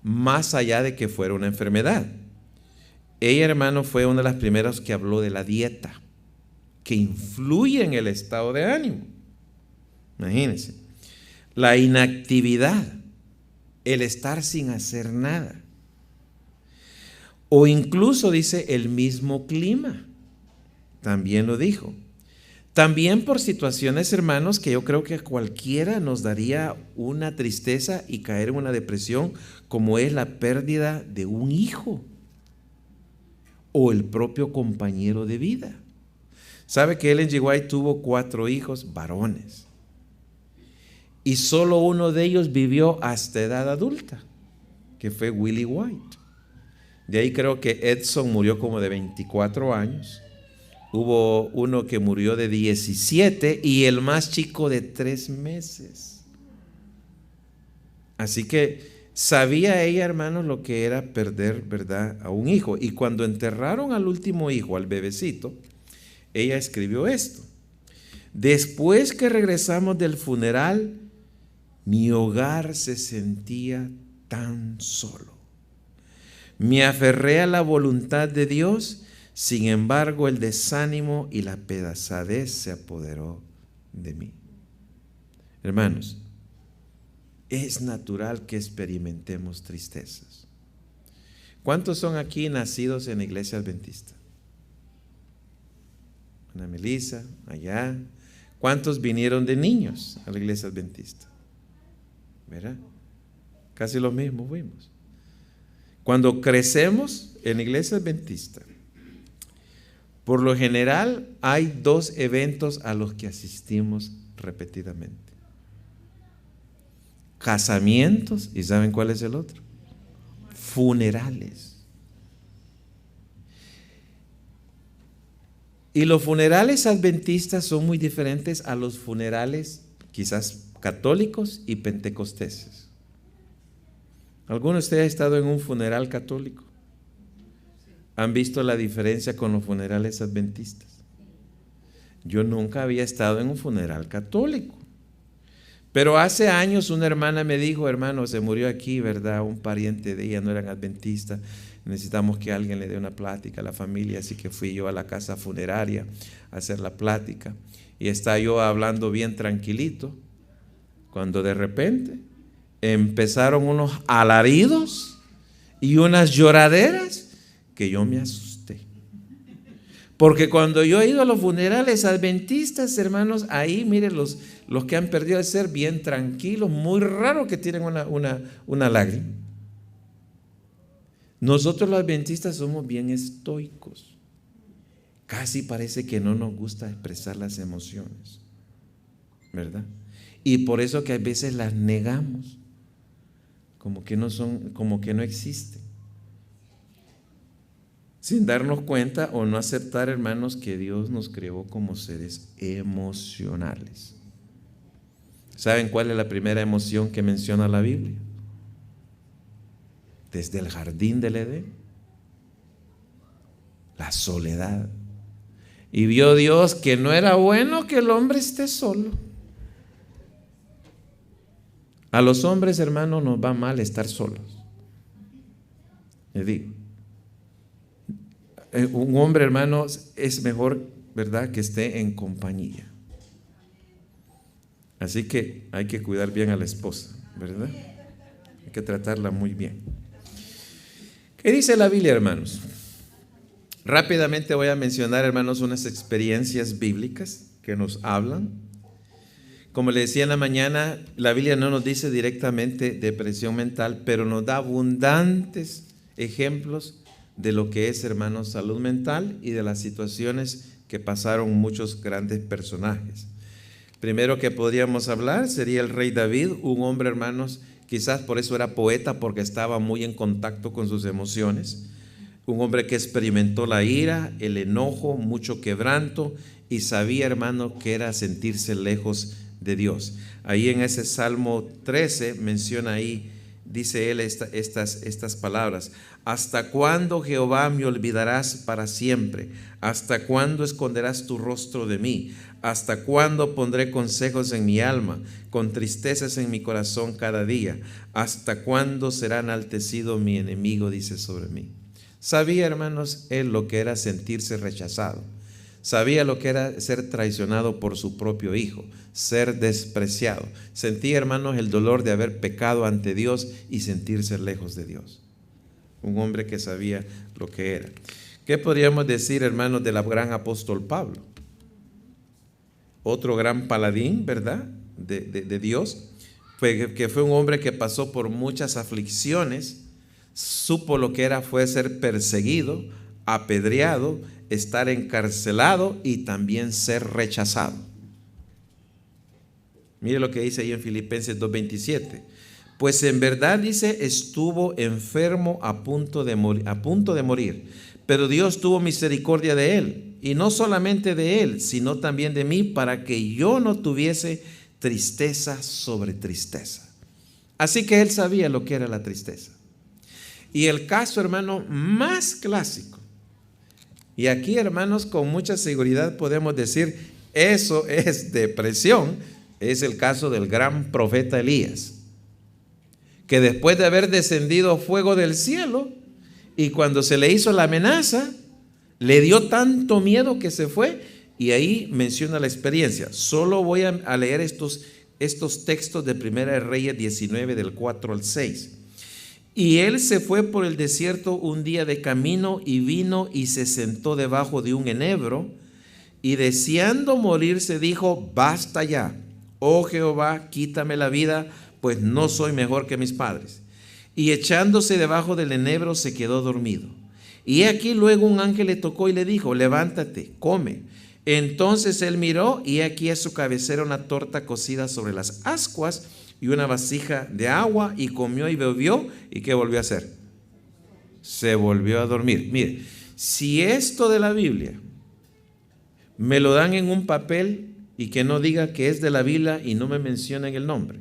más allá de que fuera una enfermedad. Ella, hermano, fue una de las primeras que habló de la dieta, que influye en el estado de ánimo. Imagínense. La inactividad, el estar sin hacer nada. O incluso dice el mismo clima. También lo dijo. También por situaciones, hermanos, que yo creo que a cualquiera nos daría una tristeza y caer en una depresión, como es la pérdida de un hijo o el propio compañero de vida. ¿Sabe que Ellen G. White tuvo 4 hijos varones? Y solo uno de ellos vivió hasta edad adulta, que fue Willie White. De ahí creo que Edson murió como de 24 años. Hubo uno que murió de 17 y el más chico de 3 meses. Así que sabía ella, hermanos, lo que era perder, ¿verdad?, a un hijo. Y cuando enterraron al último hijo, al bebecito, ella escribió esto: después que regresamos del funeral, mi hogar se sentía tan solo. Me aferré a la voluntad de Dios. Sin embargo, el desánimo y la pedazadez se apoderó de mí. Hermanos, es natural que experimentemos tristezas. ¿Cuántos son aquí nacidos en la iglesia adventista? Ana Melissa, allá. ¿Cuántos vinieron de niños a la iglesia adventista? ¿Verdad? Casi lo mismo fuimos. Cuando crecemos en la iglesia adventista, por lo general hay 2 eventos a los que asistimos repetidamente: casamientos, ¿y saben cuál es el otro? Funerales. Y los funerales adventistas son muy diferentes a los funerales quizás católicos y pentecosteses. ¿Alguno de ustedes ha estado en un funeral católico? ¿Han visto la diferencia con los funerales adventistas? Yo nunca había estado en un funeral católico. Pero hace años una hermana me dijo: hermano, se murió aquí, ¿verdad?, un pariente de ella, no eran adventistas. Necesitamos que alguien le dé una plática a la familia. Así que fui yo a la casa funeraria a hacer la plática. Y estaba yo hablando bien tranquilito, cuando de repente empezaron unos alaridos y unas lloraderas que yo me asusté. Porque cuando yo he ido a los funerales adventistas, hermanos, ahí miren, los que han perdido el ser, bien tranquilos, muy raro que tienen una lágrima. Nosotros los adventistas somos bien estoicos. Casi parece que no nos gusta expresar las emociones, ¿verdad? Y por eso que a veces las negamos, como que no son, como que no existen, sin darnos cuenta o no aceptar, hermanos, que Dios nos creó como seres emocionales. ¿Saben cuál es la primera emoción que menciona la Biblia? Desde el jardín del Edén: la soledad. Y vio Dios que no era bueno que el hombre esté solo. A los hombres, hermanos, nos va mal estar solos. Les digo, un hombre, hermanos, es mejor, ¿verdad?, que esté en compañía. Así que hay que cuidar bien a la esposa, ¿verdad? Hay que tratarla muy bien. ¿Qué dice la Biblia, hermanos? Rápidamente voy a mencionar, hermanos, unas experiencias bíblicas que nos hablan. Como le decía en la mañana, la Biblia no nos dice directamente depresión mental, pero nos da abundantes ejemplos de lo que es, hermanos, salud mental y de las situaciones que pasaron muchos grandes personajes. Primero que podríamos hablar sería el rey David, un hombre, hermanos, quizás por eso era poeta, porque estaba muy en contacto con sus emociones. Un hombre que experimentó la ira, el enojo, mucho quebranto, y sabía, hermano, que era sentirse lejos de Dios. Ahí en ese Salmo 13 menciona ahí: dice él estas palabras: ¿hasta cuándo, Jehová, me olvidarás para siempre? ¿Hasta cuándo esconderás tu rostro de mí? ¿Hasta cuándo pondré consejos en mi alma, con tristezas en mi corazón cada día? ¿Hasta cuándo será enaltecido mi enemigo? Dice sobre mí. Sabía, hermanos, él lo que era sentirse rechazado. Sabía lo que era ser traicionado por su propio hijo, ser despreciado. Sentía, hermanos, el dolor de haber pecado ante Dios y sentirse lejos de Dios. Un hombre que sabía lo que era. ¿Qué podríamos decir, hermanos, del gran apóstol Pablo? Otro gran paladín, ¿verdad?, de Dios, que fue un hombre que pasó por muchas aflicciones, supo lo que fue ser perseguido, apedreado, estar encarcelado y también ser rechazado. Mire lo que dice ahí en Filipenses 2:27. Pues en verdad, dice, estuvo enfermo a punto de morir, pero Dios tuvo misericordia de él, y no solamente de él, sino también de mí, para que yo no tuviese tristeza sobre tristeza. Así que él sabía lo que era la tristeza. Y el caso, hermano, más clásico, y aquí, hermanos, con mucha seguridad podemos decir, eso es depresión, es el caso del gran profeta Elías, que después de haber descendido fuego del cielo, y cuando se le hizo la amenaza, le dio tanto miedo que se fue, y ahí menciona la experiencia. Solo voy a leer estos textos de Primera de Reyes 19, del 4 al 6. Y él se fue por el desierto un día de camino, y vino y se sentó debajo de un enebro, y deseando morirse dijo: basta ya, oh Jehová, quítame la vida, pues no soy mejor que mis padres. Y echándose debajo del enebro se quedó dormido. Y aquí luego un ángel le tocó y le dijo: levántate, come. Entonces él miró, y aquí a su cabecera una torta cocida sobre las ascuas y una vasija de agua, y comió y bebió. ¿Y qué volvió a hacer? Se volvió a dormir. Mire, si esto de la Biblia me lo dan en un papel y que no diga que es de la Biblia y no me mencionen el nombre.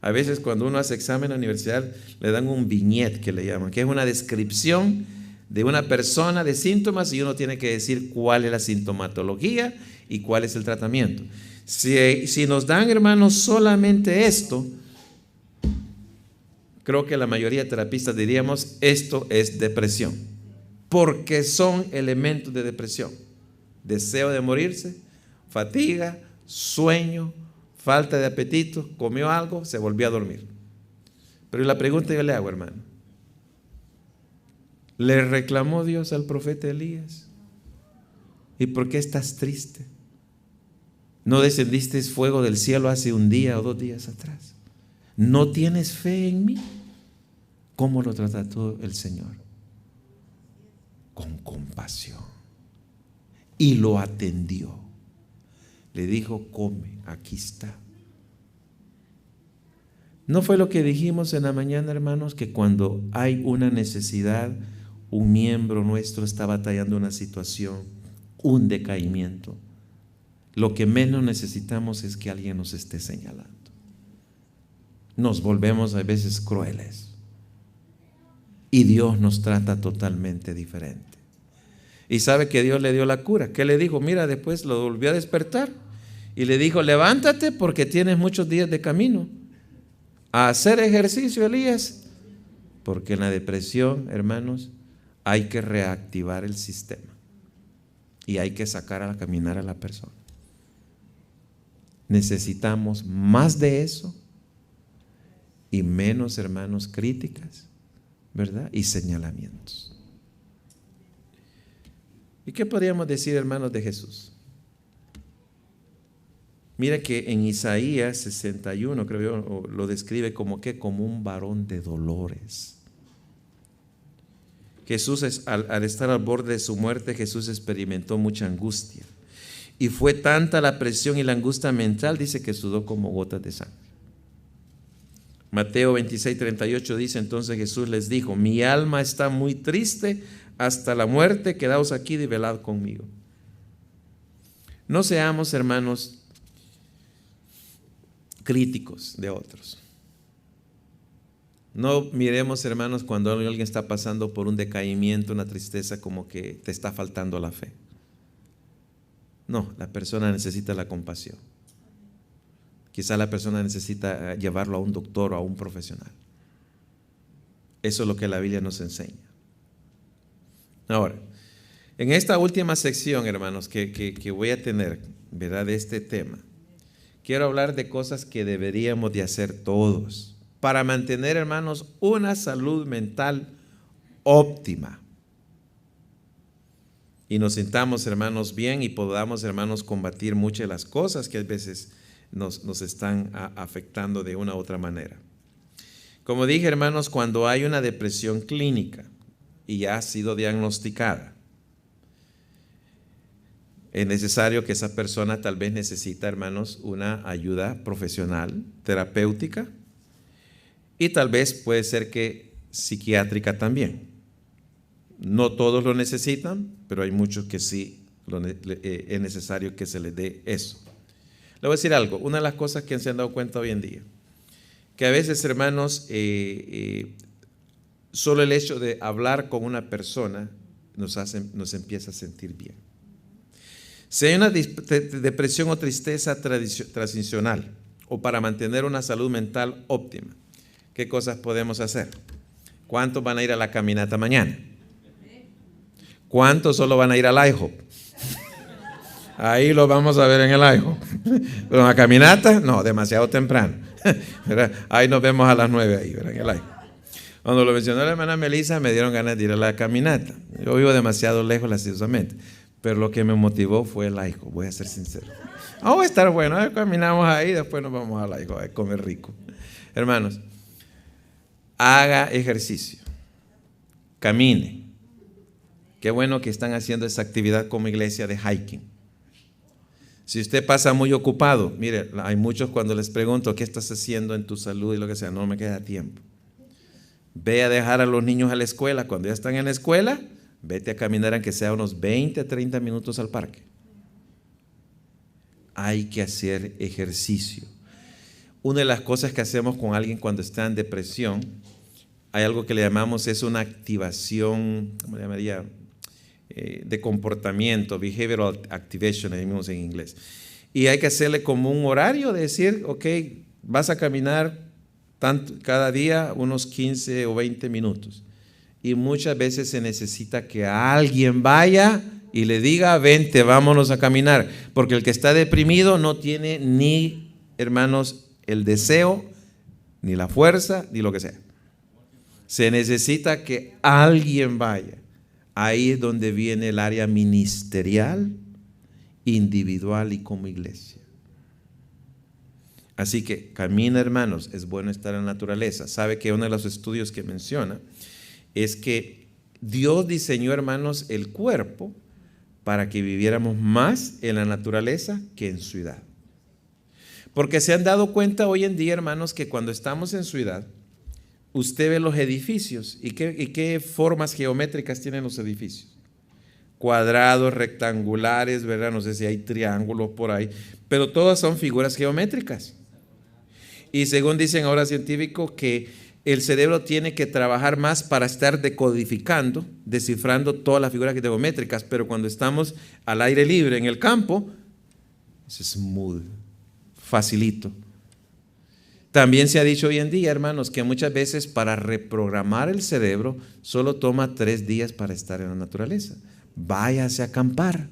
A veces cuando uno hace examen en la universidad le dan un viñet, que le llaman, que es una descripción de una persona, de síntomas, y uno tiene que decir cuál es la sintomatología y cuál es el tratamiento. Si nos dan, hermanos, solamente esto, creo que la mayoría de terapistas diríamos: esto es depresión, porque son elementos de depresión: deseo de morirse, fatiga, sueño, falta de apetito, comió algo, se volvió a dormir. Pero la pregunta yo le hago, hermano: ¿le reclamó Dios al profeta Elías? ¿Y por qué estás triste? ¿No descendiste fuego del cielo hace un día o 2 días atrás? ¿No tienes fe en mí? ¿Cómo lo trató el Señor? Con compasión. Y lo atendió. Le dijo: come, aquí está. ¿No fue lo que dijimos en la mañana, hermanos, que cuando hay una necesidad, un miembro nuestro está batallando una situación, un decaimiento, lo que menos necesitamos es que alguien nos esté señalando? Nos volvemos a veces crueles y Dios nos trata totalmente diferente. Y sabe que Dios le dio la cura. ¿Qué le dijo? Mira, después lo volvió a despertar y le dijo: levántate porque tienes muchos días de camino. A hacer ejercicio, Elías, porque en la depresión, hermanos, hay que reactivar el sistema y hay que sacar a caminar a la persona. Necesitamos más de eso y menos, hermanos, críticas, ¿verdad? Y señalamientos. ¿Y qué podríamos decir, hermanos, de Jesús? Mira que en Isaías 61, creo yo, lo describe como un varón de dolores. Jesús, al estar al borde de su muerte, Jesús experimentó mucha angustia. Y fue tanta la presión y la angustia mental, dice, que sudó como gotas de sangre. Mateo 26:38 dice: entonces Jesús les dijo: mi alma está muy triste hasta la muerte, quedaos aquí y velad conmigo. No seamos, hermanos, críticos de otros. No miremos, hermanos, cuando alguien está pasando por un decaimiento, una tristeza, como que te está faltando la fe. No, la persona necesita la compasión. Quizá la persona necesita llevarlo a un doctor o a un profesional. Eso es lo que la Biblia nos enseña. Ahora, en esta última sección, hermanos, que voy a tener, ¿verdad?, de este tema, quiero hablar de cosas que deberíamos de hacer todos para mantener, hermanos, una salud mental óptima. Y nos sintamos, hermanos, bien y podamos, hermanos, combatir muchas de las cosas que a veces nos están afectando de una u otra manera. Como dije, hermanos, cuando hay una depresión clínica y ya ha sido diagnosticada, es necesario que esa persona tal vez necesita, hermanos, una ayuda profesional, terapéutica, y tal vez puede ser que psiquiátrica también. No todos lo necesitan, pero hay muchos que sí es necesario que se les dé eso. Le voy a decir algo, una de las cosas que se han dado cuenta hoy en día, que a veces, hermanos, solo el hecho de hablar con una persona nos empieza a sentir bien. Si hay una depresión o tristeza transicional o para mantener una salud mental óptima, ¿qué cosas podemos hacer? ¿Cuántos van a ir a la caminata mañana? ¿Cuántos solo van a ir al IHOP? Ahí lo vamos a ver en el IHOP. Pero en la caminata, no, demasiado temprano. Ahí nos vemos a las 9 ahí, en el IHOP. Cuando lo mencionó la hermana Melissa, me dieron ganas de ir a la caminata. Yo vivo demasiado lejos, lastimosamente. Pero lo que me motivó fue el IHOP, voy a ser sincero. Va a estar bueno, caminamos ahí, después nos vamos al IHOP a comer rico. Hermanos, haga ejercicio, camine. Qué bueno que están haciendo esa actividad como iglesia de hiking. Si usted pasa muy ocupado, mire, hay muchos cuando les pregunto qué estás haciendo en tu salud y lo que sea, no me queda tiempo. Ve a dejar a los niños a la escuela, cuando ya están en la escuela, vete a caminar aunque sea unos 20 a 30 minutos al parque. Hay que hacer ejercicio. Una de las cosas que hacemos con alguien cuando está en depresión, hay algo que le llamamos, es una activación, ¿cómo le llamaría? De comportamiento, behavioral activation, decimos en inglés. Y hay que hacerle como un horario de decir, ok, vas a caminar cada día unos 15 o 20 minutos. Y muchas veces se necesita que alguien vaya y le diga, vente, vámonos a caminar. Porque el que está deprimido no tiene ni, hermanos, el deseo, ni la fuerza, ni lo que sea. Se necesita que alguien vaya. Ahí es donde viene el área ministerial, individual y como iglesia. Así que camina, hermanos, es bueno estar en la naturaleza. Sabe que uno de los estudios que menciona es que Dios diseñó, hermanos, el cuerpo para que viviéramos más en la naturaleza que en ciudad. Porque se han dado cuenta hoy en día, hermanos, que cuando estamos en ciudad, usted ve los edificios y qué formas geométricas tienen los edificios. Cuadrados, rectangulares, ¿verdad? No sé si hay triángulos por ahí, pero todas son figuras geométricas. Y según dicen ahora científicos que el cerebro tiene que trabajar más para estar decodificando, descifrando todas las figuras geométricas, pero cuando estamos al aire libre en el campo, es smooth, facilito. También se ha dicho hoy en día, hermanos, que muchas veces para reprogramar el cerebro solo toma 3 días para estar en la naturaleza. Váyase a acampar.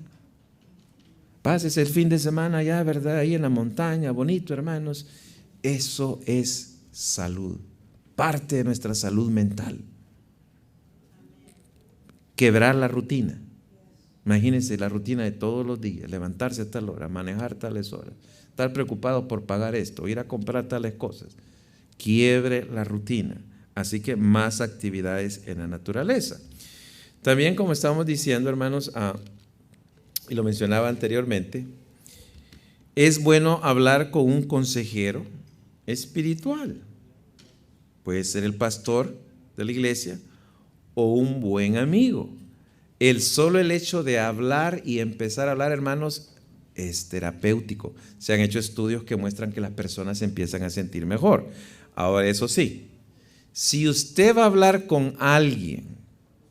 Pásese el fin de semana allá, ¿verdad? Ahí en la montaña, bonito, hermanos. Eso es salud, parte de nuestra salud mental. Quebrar la rutina. Imagínense la rutina de todos los días, levantarse a tal hora, manejar tales horas, estar preocupado por pagar esto, ir a comprar tales cosas. Quiebre la rutina. Así que más actividades en la naturaleza. También, como estábamos diciendo, hermanos, y lo mencionaba anteriormente, es bueno hablar con un consejero espiritual. Puede ser el pastor de la iglesia o un buen amigo. Solo el hecho de hablar y empezar a hablar, hermanos, es terapéutico. Se han hecho estudios que muestran que las personas se empiezan a sentir mejor. Ahora, eso sí, Si usted va a hablar con alguien,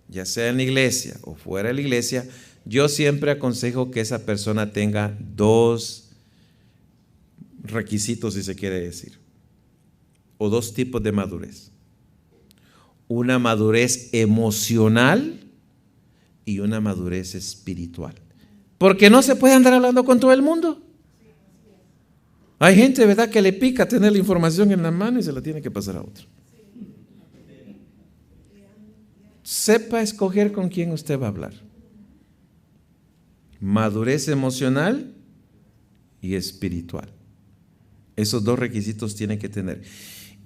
ya sea en la iglesia o fuera de la iglesia, yo siempre aconsejo que esa persona tenga 2 requisitos, si se quiere decir, o 2 tipos de madurez. Una madurez emocional y una madurez espiritual. Porque no se puede andar hablando con todo el mundo. Hay gente, ¿verdad?, que le pica tener la información en la mano y se la tiene que pasar a otro. Sepa escoger con quién usted va a hablar. Madurez emocional y espiritual. Esos 2 requisitos tiene que tener.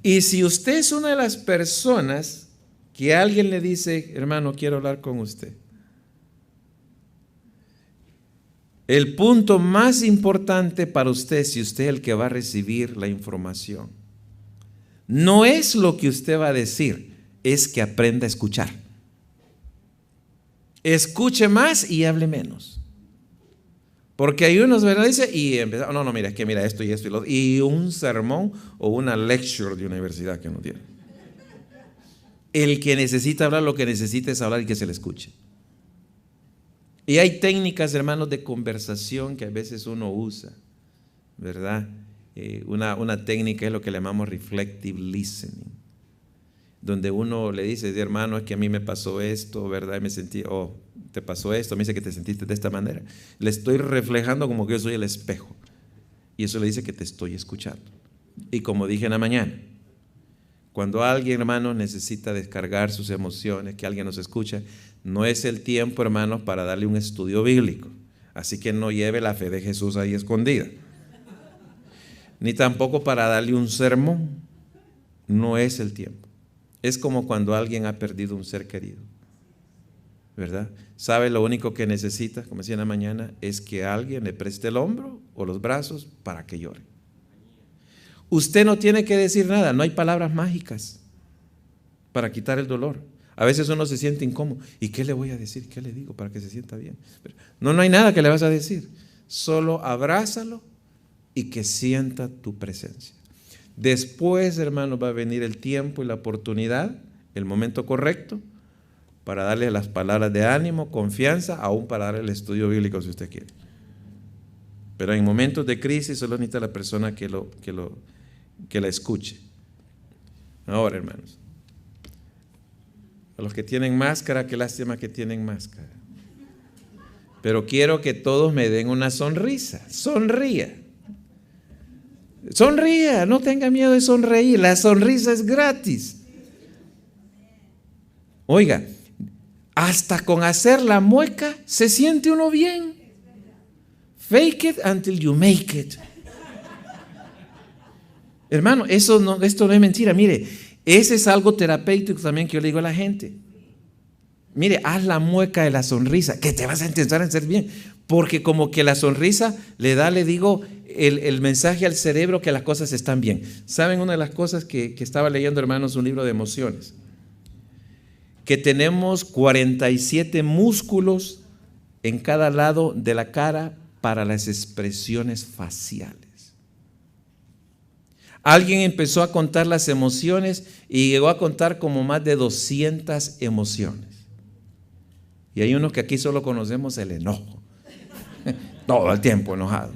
Y si usted es una de las personas que alguien le dice, hermano, quiero hablar con usted, el punto más importante para usted, si usted es el que va a recibir la información, no es lo que usted va a decir, es que aprenda a escuchar. Escuche más y hable menos. Porque hay unos, ¿verdad? Dice, y empieza, no, mira, es que mira esto y esto y lo otro. Y un sermón o una lecture de universidad que no tiene. El que necesita hablar, lo que necesita es hablar y que se le escuche. Y hay técnicas, hermanos, de conversación que a veces uno usa, ¿verdad? Una técnica es lo que le llamamos reflective listening, donde uno le dice, hermano, es que a mí me pasó esto, ¿verdad? Y me sentí, te pasó esto, me dice que te sentiste de esta manera. Le estoy reflejando como que yo soy el espejo. Y eso le dice que te estoy escuchando. Y como dije en la mañana, cuando alguien, hermano, necesita descargar sus emociones, que alguien nos escucha, no es el tiempo, hermanos, para darle un estudio bíblico. Así que no lleve la fe de Jesús ahí escondida. Ni tampoco para darle un sermón. No es el tiempo. Es como cuando alguien ha perdido un ser querido, ¿verdad? ¿Sabe? Lo único que necesita, como decía en la mañana, es que alguien le preste el hombro o los brazos para que llore. Usted no tiene que decir nada, no hay palabras mágicas para quitar el dolor. A veces uno se siente incómodo. ¿Y qué le voy a decir? ¿Qué le digo para que se sienta bien? No hay nada que le vas a decir. Solo abrázalo y que sienta tu presencia. Después, hermano, va a venir el tiempo y la oportunidad, el momento correcto, para darle las palabras de ánimo, confianza, aún para darle el estudio bíblico si usted quiere. Pero en momentos de crisis solo necesita la persona que la escuche. Ahora, hermanos, a los que tienen máscara, qué lástima que tienen máscara. Pero quiero que todos me den una sonrisa. Sonría. Sonría, no tenga miedo de sonreír. La sonrisa es gratis. Oiga, hasta con hacer la mueca se siente uno bien. Fake it until you make it. Hermano, esto no es mentira. Mire, ese es algo terapéutico también que yo le digo a la gente. Mire, haz la mueca de la sonrisa, que te vas a intentar hacer bien. Porque como que la sonrisa le da, le digo, el mensaje al cerebro que las cosas están bien. ¿Saben una de las cosas que estaba leyendo, hermanos? Un libro de emociones. Que tenemos 47 músculos en cada lado de la cara para las expresiones faciales. Alguien empezó a contar las emociones y llegó a contar como más de 200 emociones. Y hay unos que aquí solo conocemos el enojo. Todo el tiempo enojado.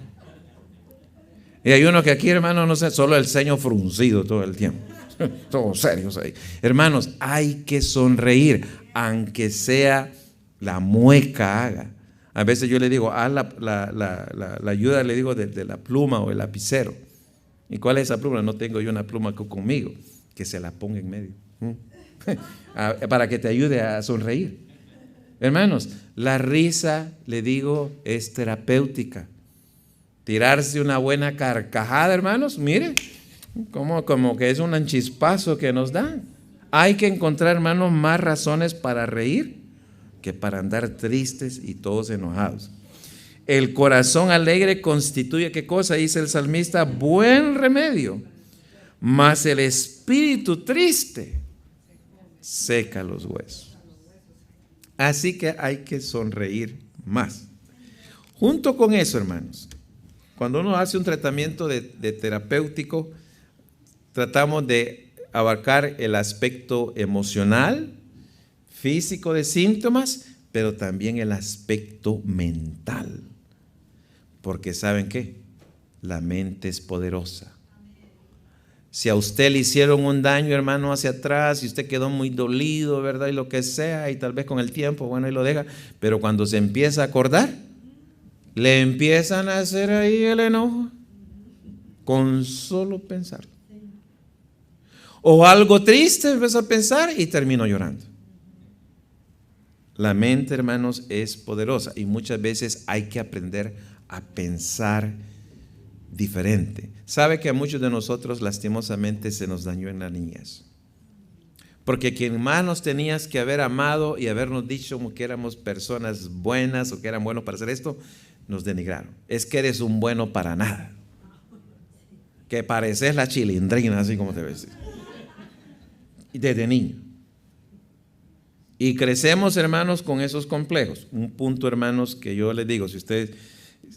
Y hay unos que aquí, hermanos, no sé, solo el ceño fruncido todo el tiempo. Todos serios ahí. Hermanos, hay que sonreír, aunque sea la mueca haga. A veces yo le digo, haz la ayuda, le digo, de la pluma o el lapicero. ¿Y cuál es esa pluma? No tengo yo una pluma conmigo, que se la ponga en medio. Para que te ayude a sonreír. Hermanos, la risa, le digo, es terapéutica. Tirarse una buena carcajada, hermanos, mire, como que es un chispazo que nos da. Hay que encontrar, hermanos, más razones para reír que para andar tristes y todos enojados. El corazón alegre constituye, ¿qué cosa? Dice el salmista, buen remedio, mas el espíritu triste seca los huesos. Así que hay que sonreír más. Junto con eso, hermanos, cuando uno hace un tratamiento de terapéutico, tratamos de abarcar el aspecto emocional, físico de síntomas, pero también el aspecto mental. Porque ¿saben qué? La mente es poderosa. Si a usted le hicieron un daño, hermano, hacia atrás, y usted quedó muy dolido, ¿verdad? Y lo que sea, y tal vez con el tiempo, bueno, ahí lo deja. Pero cuando se empieza a acordar, le empiezan a hacer ahí el enojo con solo pensar. O algo triste, empieza a pensar y termino llorando. La mente, hermanos, es poderosa y muchas veces hay que aprender a pensar diferente. Sabe que a muchos de nosotros lastimosamente se nos dañó en la niñez. Porque quien más nos tenías que haber amado y habernos dicho que éramos personas buenas o que eran buenos para hacer esto, nos denigraron. Es que eres un bueno para nada. Que pareces la chilindrina, así como te ves. Desde niño. Y crecemos, hermanos, con esos complejos. Un punto, hermanos, que yo les digo, si ustedes,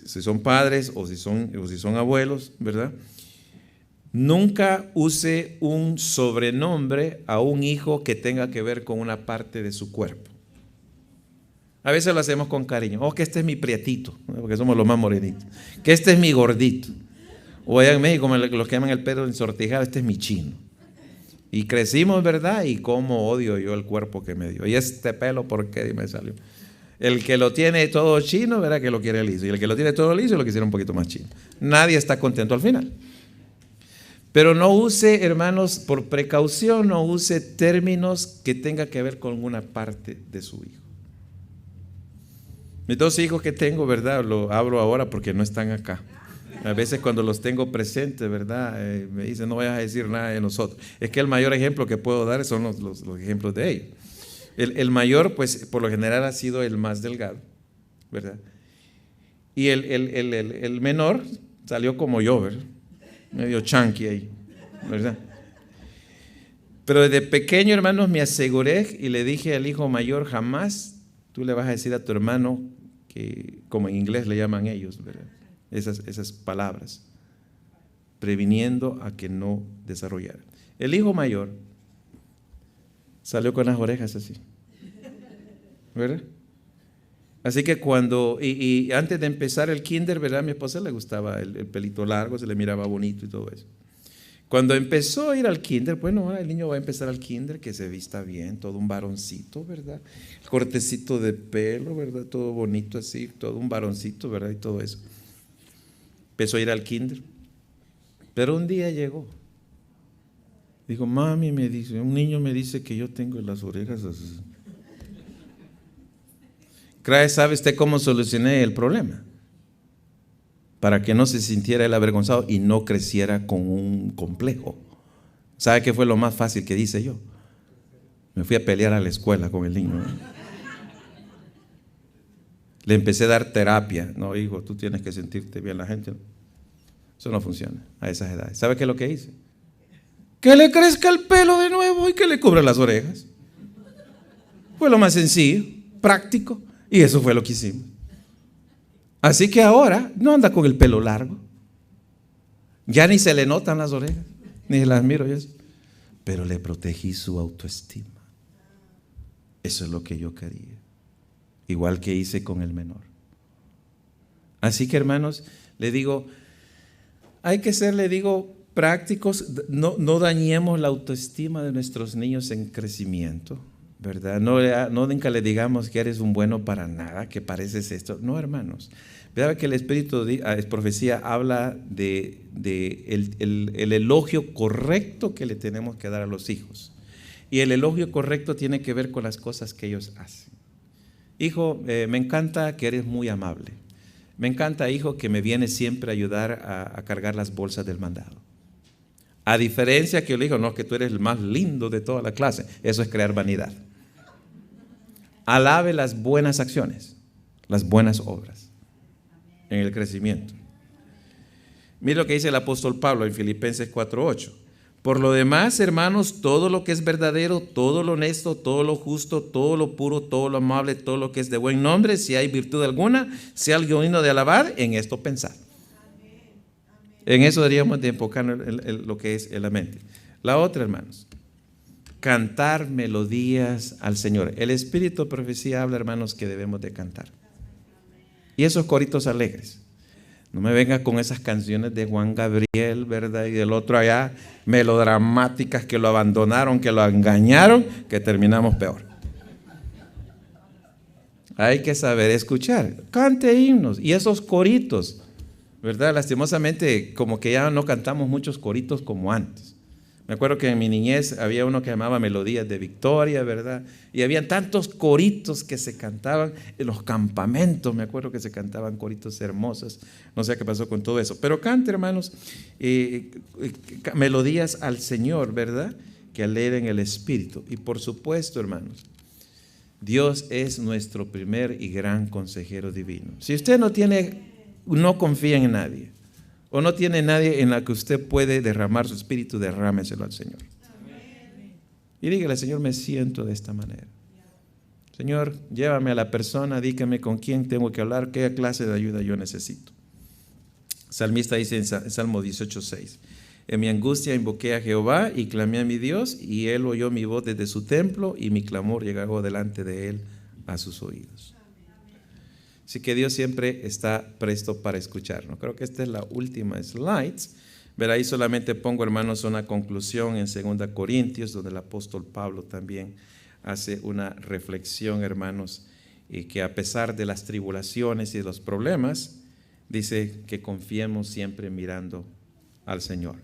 si son padres o si son abuelos, ¿verdad? Nunca use un sobrenombre a un hijo que tenga que ver con una parte de su cuerpo. A veces lo hacemos con cariño. Oh, que este es mi prietito, porque somos los más morenitos. Que este es mi gordito. O allá en México, los que llaman el pelo ensortijado, este es mi chino. Y crecimos, ¿verdad? Y cómo odio yo el cuerpo que me dio. Y este pelo, ¿por qué me salió? El que lo tiene todo chino, ¿verdad? Que lo quiere liso. Y el que lo tiene todo liso, lo quisiera un poquito más chino. Nadie está contento al final. Pero no use, hermanos, por precaución, no use términos que tenga que ver con una parte de su hijo. Mis dos hijos que tengo, ¿verdad? Lo hablo ahora porque no están acá. A veces cuando los tengo presentes, ¿verdad? Me dicen, no vayas a decir nada de nosotros. Es que el mayor ejemplo que puedo dar son los ejemplos de ellos. El mayor, pues, por lo general ha sido el más delgado, ¿verdad? Y el menor salió como yo, ¿verdad? Medio chunky ahí, ¿verdad? Pero desde pequeño, hermanos, me aseguré y le dije al hijo mayor, jamás tú le vas a decir a tu hermano que, como en inglés le llaman ellos, ¿verdad? Esas palabras, previniendo a que no desarrollara. El hijo mayor salió con las orejas así, ¿verdad? Así que cuando, y antes de empezar el kinder, ¿verdad? A mi esposa le gustaba el pelito largo, se le miraba bonito y todo eso. Cuando empezó a ir al kinder, bueno, el niño va a empezar al kinder, que se vista bien, todo un varoncito, ¿verdad? El cortecito de pelo, ¿verdad? Todo bonito así, todo un varoncito, ¿verdad? Y todo eso. Empezó a ir al kinder. Pero un día llegó. Dijo, mami, me dice, un niño me dice que yo tengo las orejas así. ¿Sabe usted cómo solucioné el problema? Para que no se sintiera él avergonzado y no creciera con un complejo. ¿Sabe qué fue lo más fácil que hice yo? Me fui a pelear a la escuela con el niño. Le empecé a dar terapia. No, hijo, tú tienes que sentirte bien. La gente, eso no funciona a esas edades. ¿Sabe qué es lo que hice? Que le crezca el pelo de nuevo y que le cubra las orejas. Fue lo más sencillo, práctico, y eso fue lo que hicimos. Así que ahora no anda con el pelo largo. Ya ni se le notan las orejas, ni las miro yo. Pero le protegí su autoestima. Eso es lo que yo quería. Igual que hice con el menor. Así que, hermanos, le digo, hay que ser, le digo, prácticos. No dañemos la autoestima de nuestros niños en crecimiento, ¿verdad? No nunca le digamos que eres un bueno para nada, que pareces esto. No, hermanos. Vea que el Espíritu de Profecía habla de el elogio correcto que le tenemos que dar a los hijos. Y el elogio correcto tiene que ver con las cosas que ellos hacen. Hijo, me encanta que eres muy amable. Me encanta, hijo, que me vienes siempre a ayudar a cargar las bolsas del mandado. A diferencia que yo le digo, no, que tú eres el más lindo de toda la clase. Eso es crear vanidad. Alabe las buenas acciones, las buenas obras en el crecimiento. Mira lo que dice el apóstol Pablo en Filipenses 4:8. Por lo demás, hermanos, todo lo que es verdadero, todo lo honesto, todo lo justo, todo lo puro, todo lo amable, todo lo que es de buen nombre, si hay virtud alguna, si hay algo digno de alabar, en esto pensad. En eso deberíamos de enfocar lo que es en la mente. La otra, hermanos, cantar melodías al Señor. El Espíritu de Profecía habla, hermanos, que debemos de cantar. Y esos coritos alegres. No me venga con esas canciones de Juan Gabriel, ¿verdad? Y del otro allá, melodramáticas que lo abandonaron, que lo engañaron, que terminamos peor. Hay que saber escuchar. Cante himnos y esos coritos, ¿verdad? Lastimosamente, como que ya no cantamos muchos coritos como antes. Me acuerdo que en mi niñez había uno que llamaba Melodías de Victoria, ¿verdad? Y había tantos coritos que se cantaban en los campamentos. Me acuerdo que se cantaban coritos hermosos. No sé qué pasó con todo eso. Pero cante, hermanos, melodías al Señor, ¿verdad? Que alegren el espíritu. Y por supuesto, hermanos, Dios es nuestro primer y gran consejero divino. Si usted no confía en nadie, o no tiene nadie en la que usted puede derramar su espíritu, derrámeselo al Señor. Y dígale, Señor, me siento de esta manera. Señor, llévame a la persona, dígame con quién tengo que hablar, qué clase de ayuda yo necesito. Salmista dice en Salmo 18:6, en mi angustia invoqué a Jehová y clamé a mi Dios, y Él oyó mi voz desde su templo, y mi clamor llegó delante de Él a sus oídos. Así que Dios siempre está presto para escucharnos. Creo que esta es la última slide. Ver ahí solamente pongo, hermanos, una conclusión en 2 Corintios, donde el apóstol Pablo también hace una reflexión, hermanos, y que a pesar de las tribulaciones y de los problemas, dice que confiemos siempre mirando al Señor.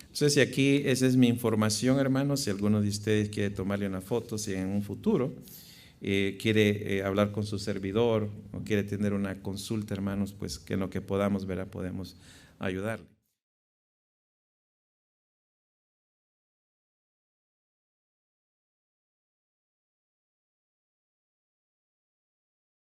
Entonces, si aquí esa es mi información, hermanos, si alguno de ustedes quiere tomarle una foto, si en un futuro quiere hablar con su servidor o quiere tener una consulta, hermanos, pues que en lo que podamos, podemos ayudarle.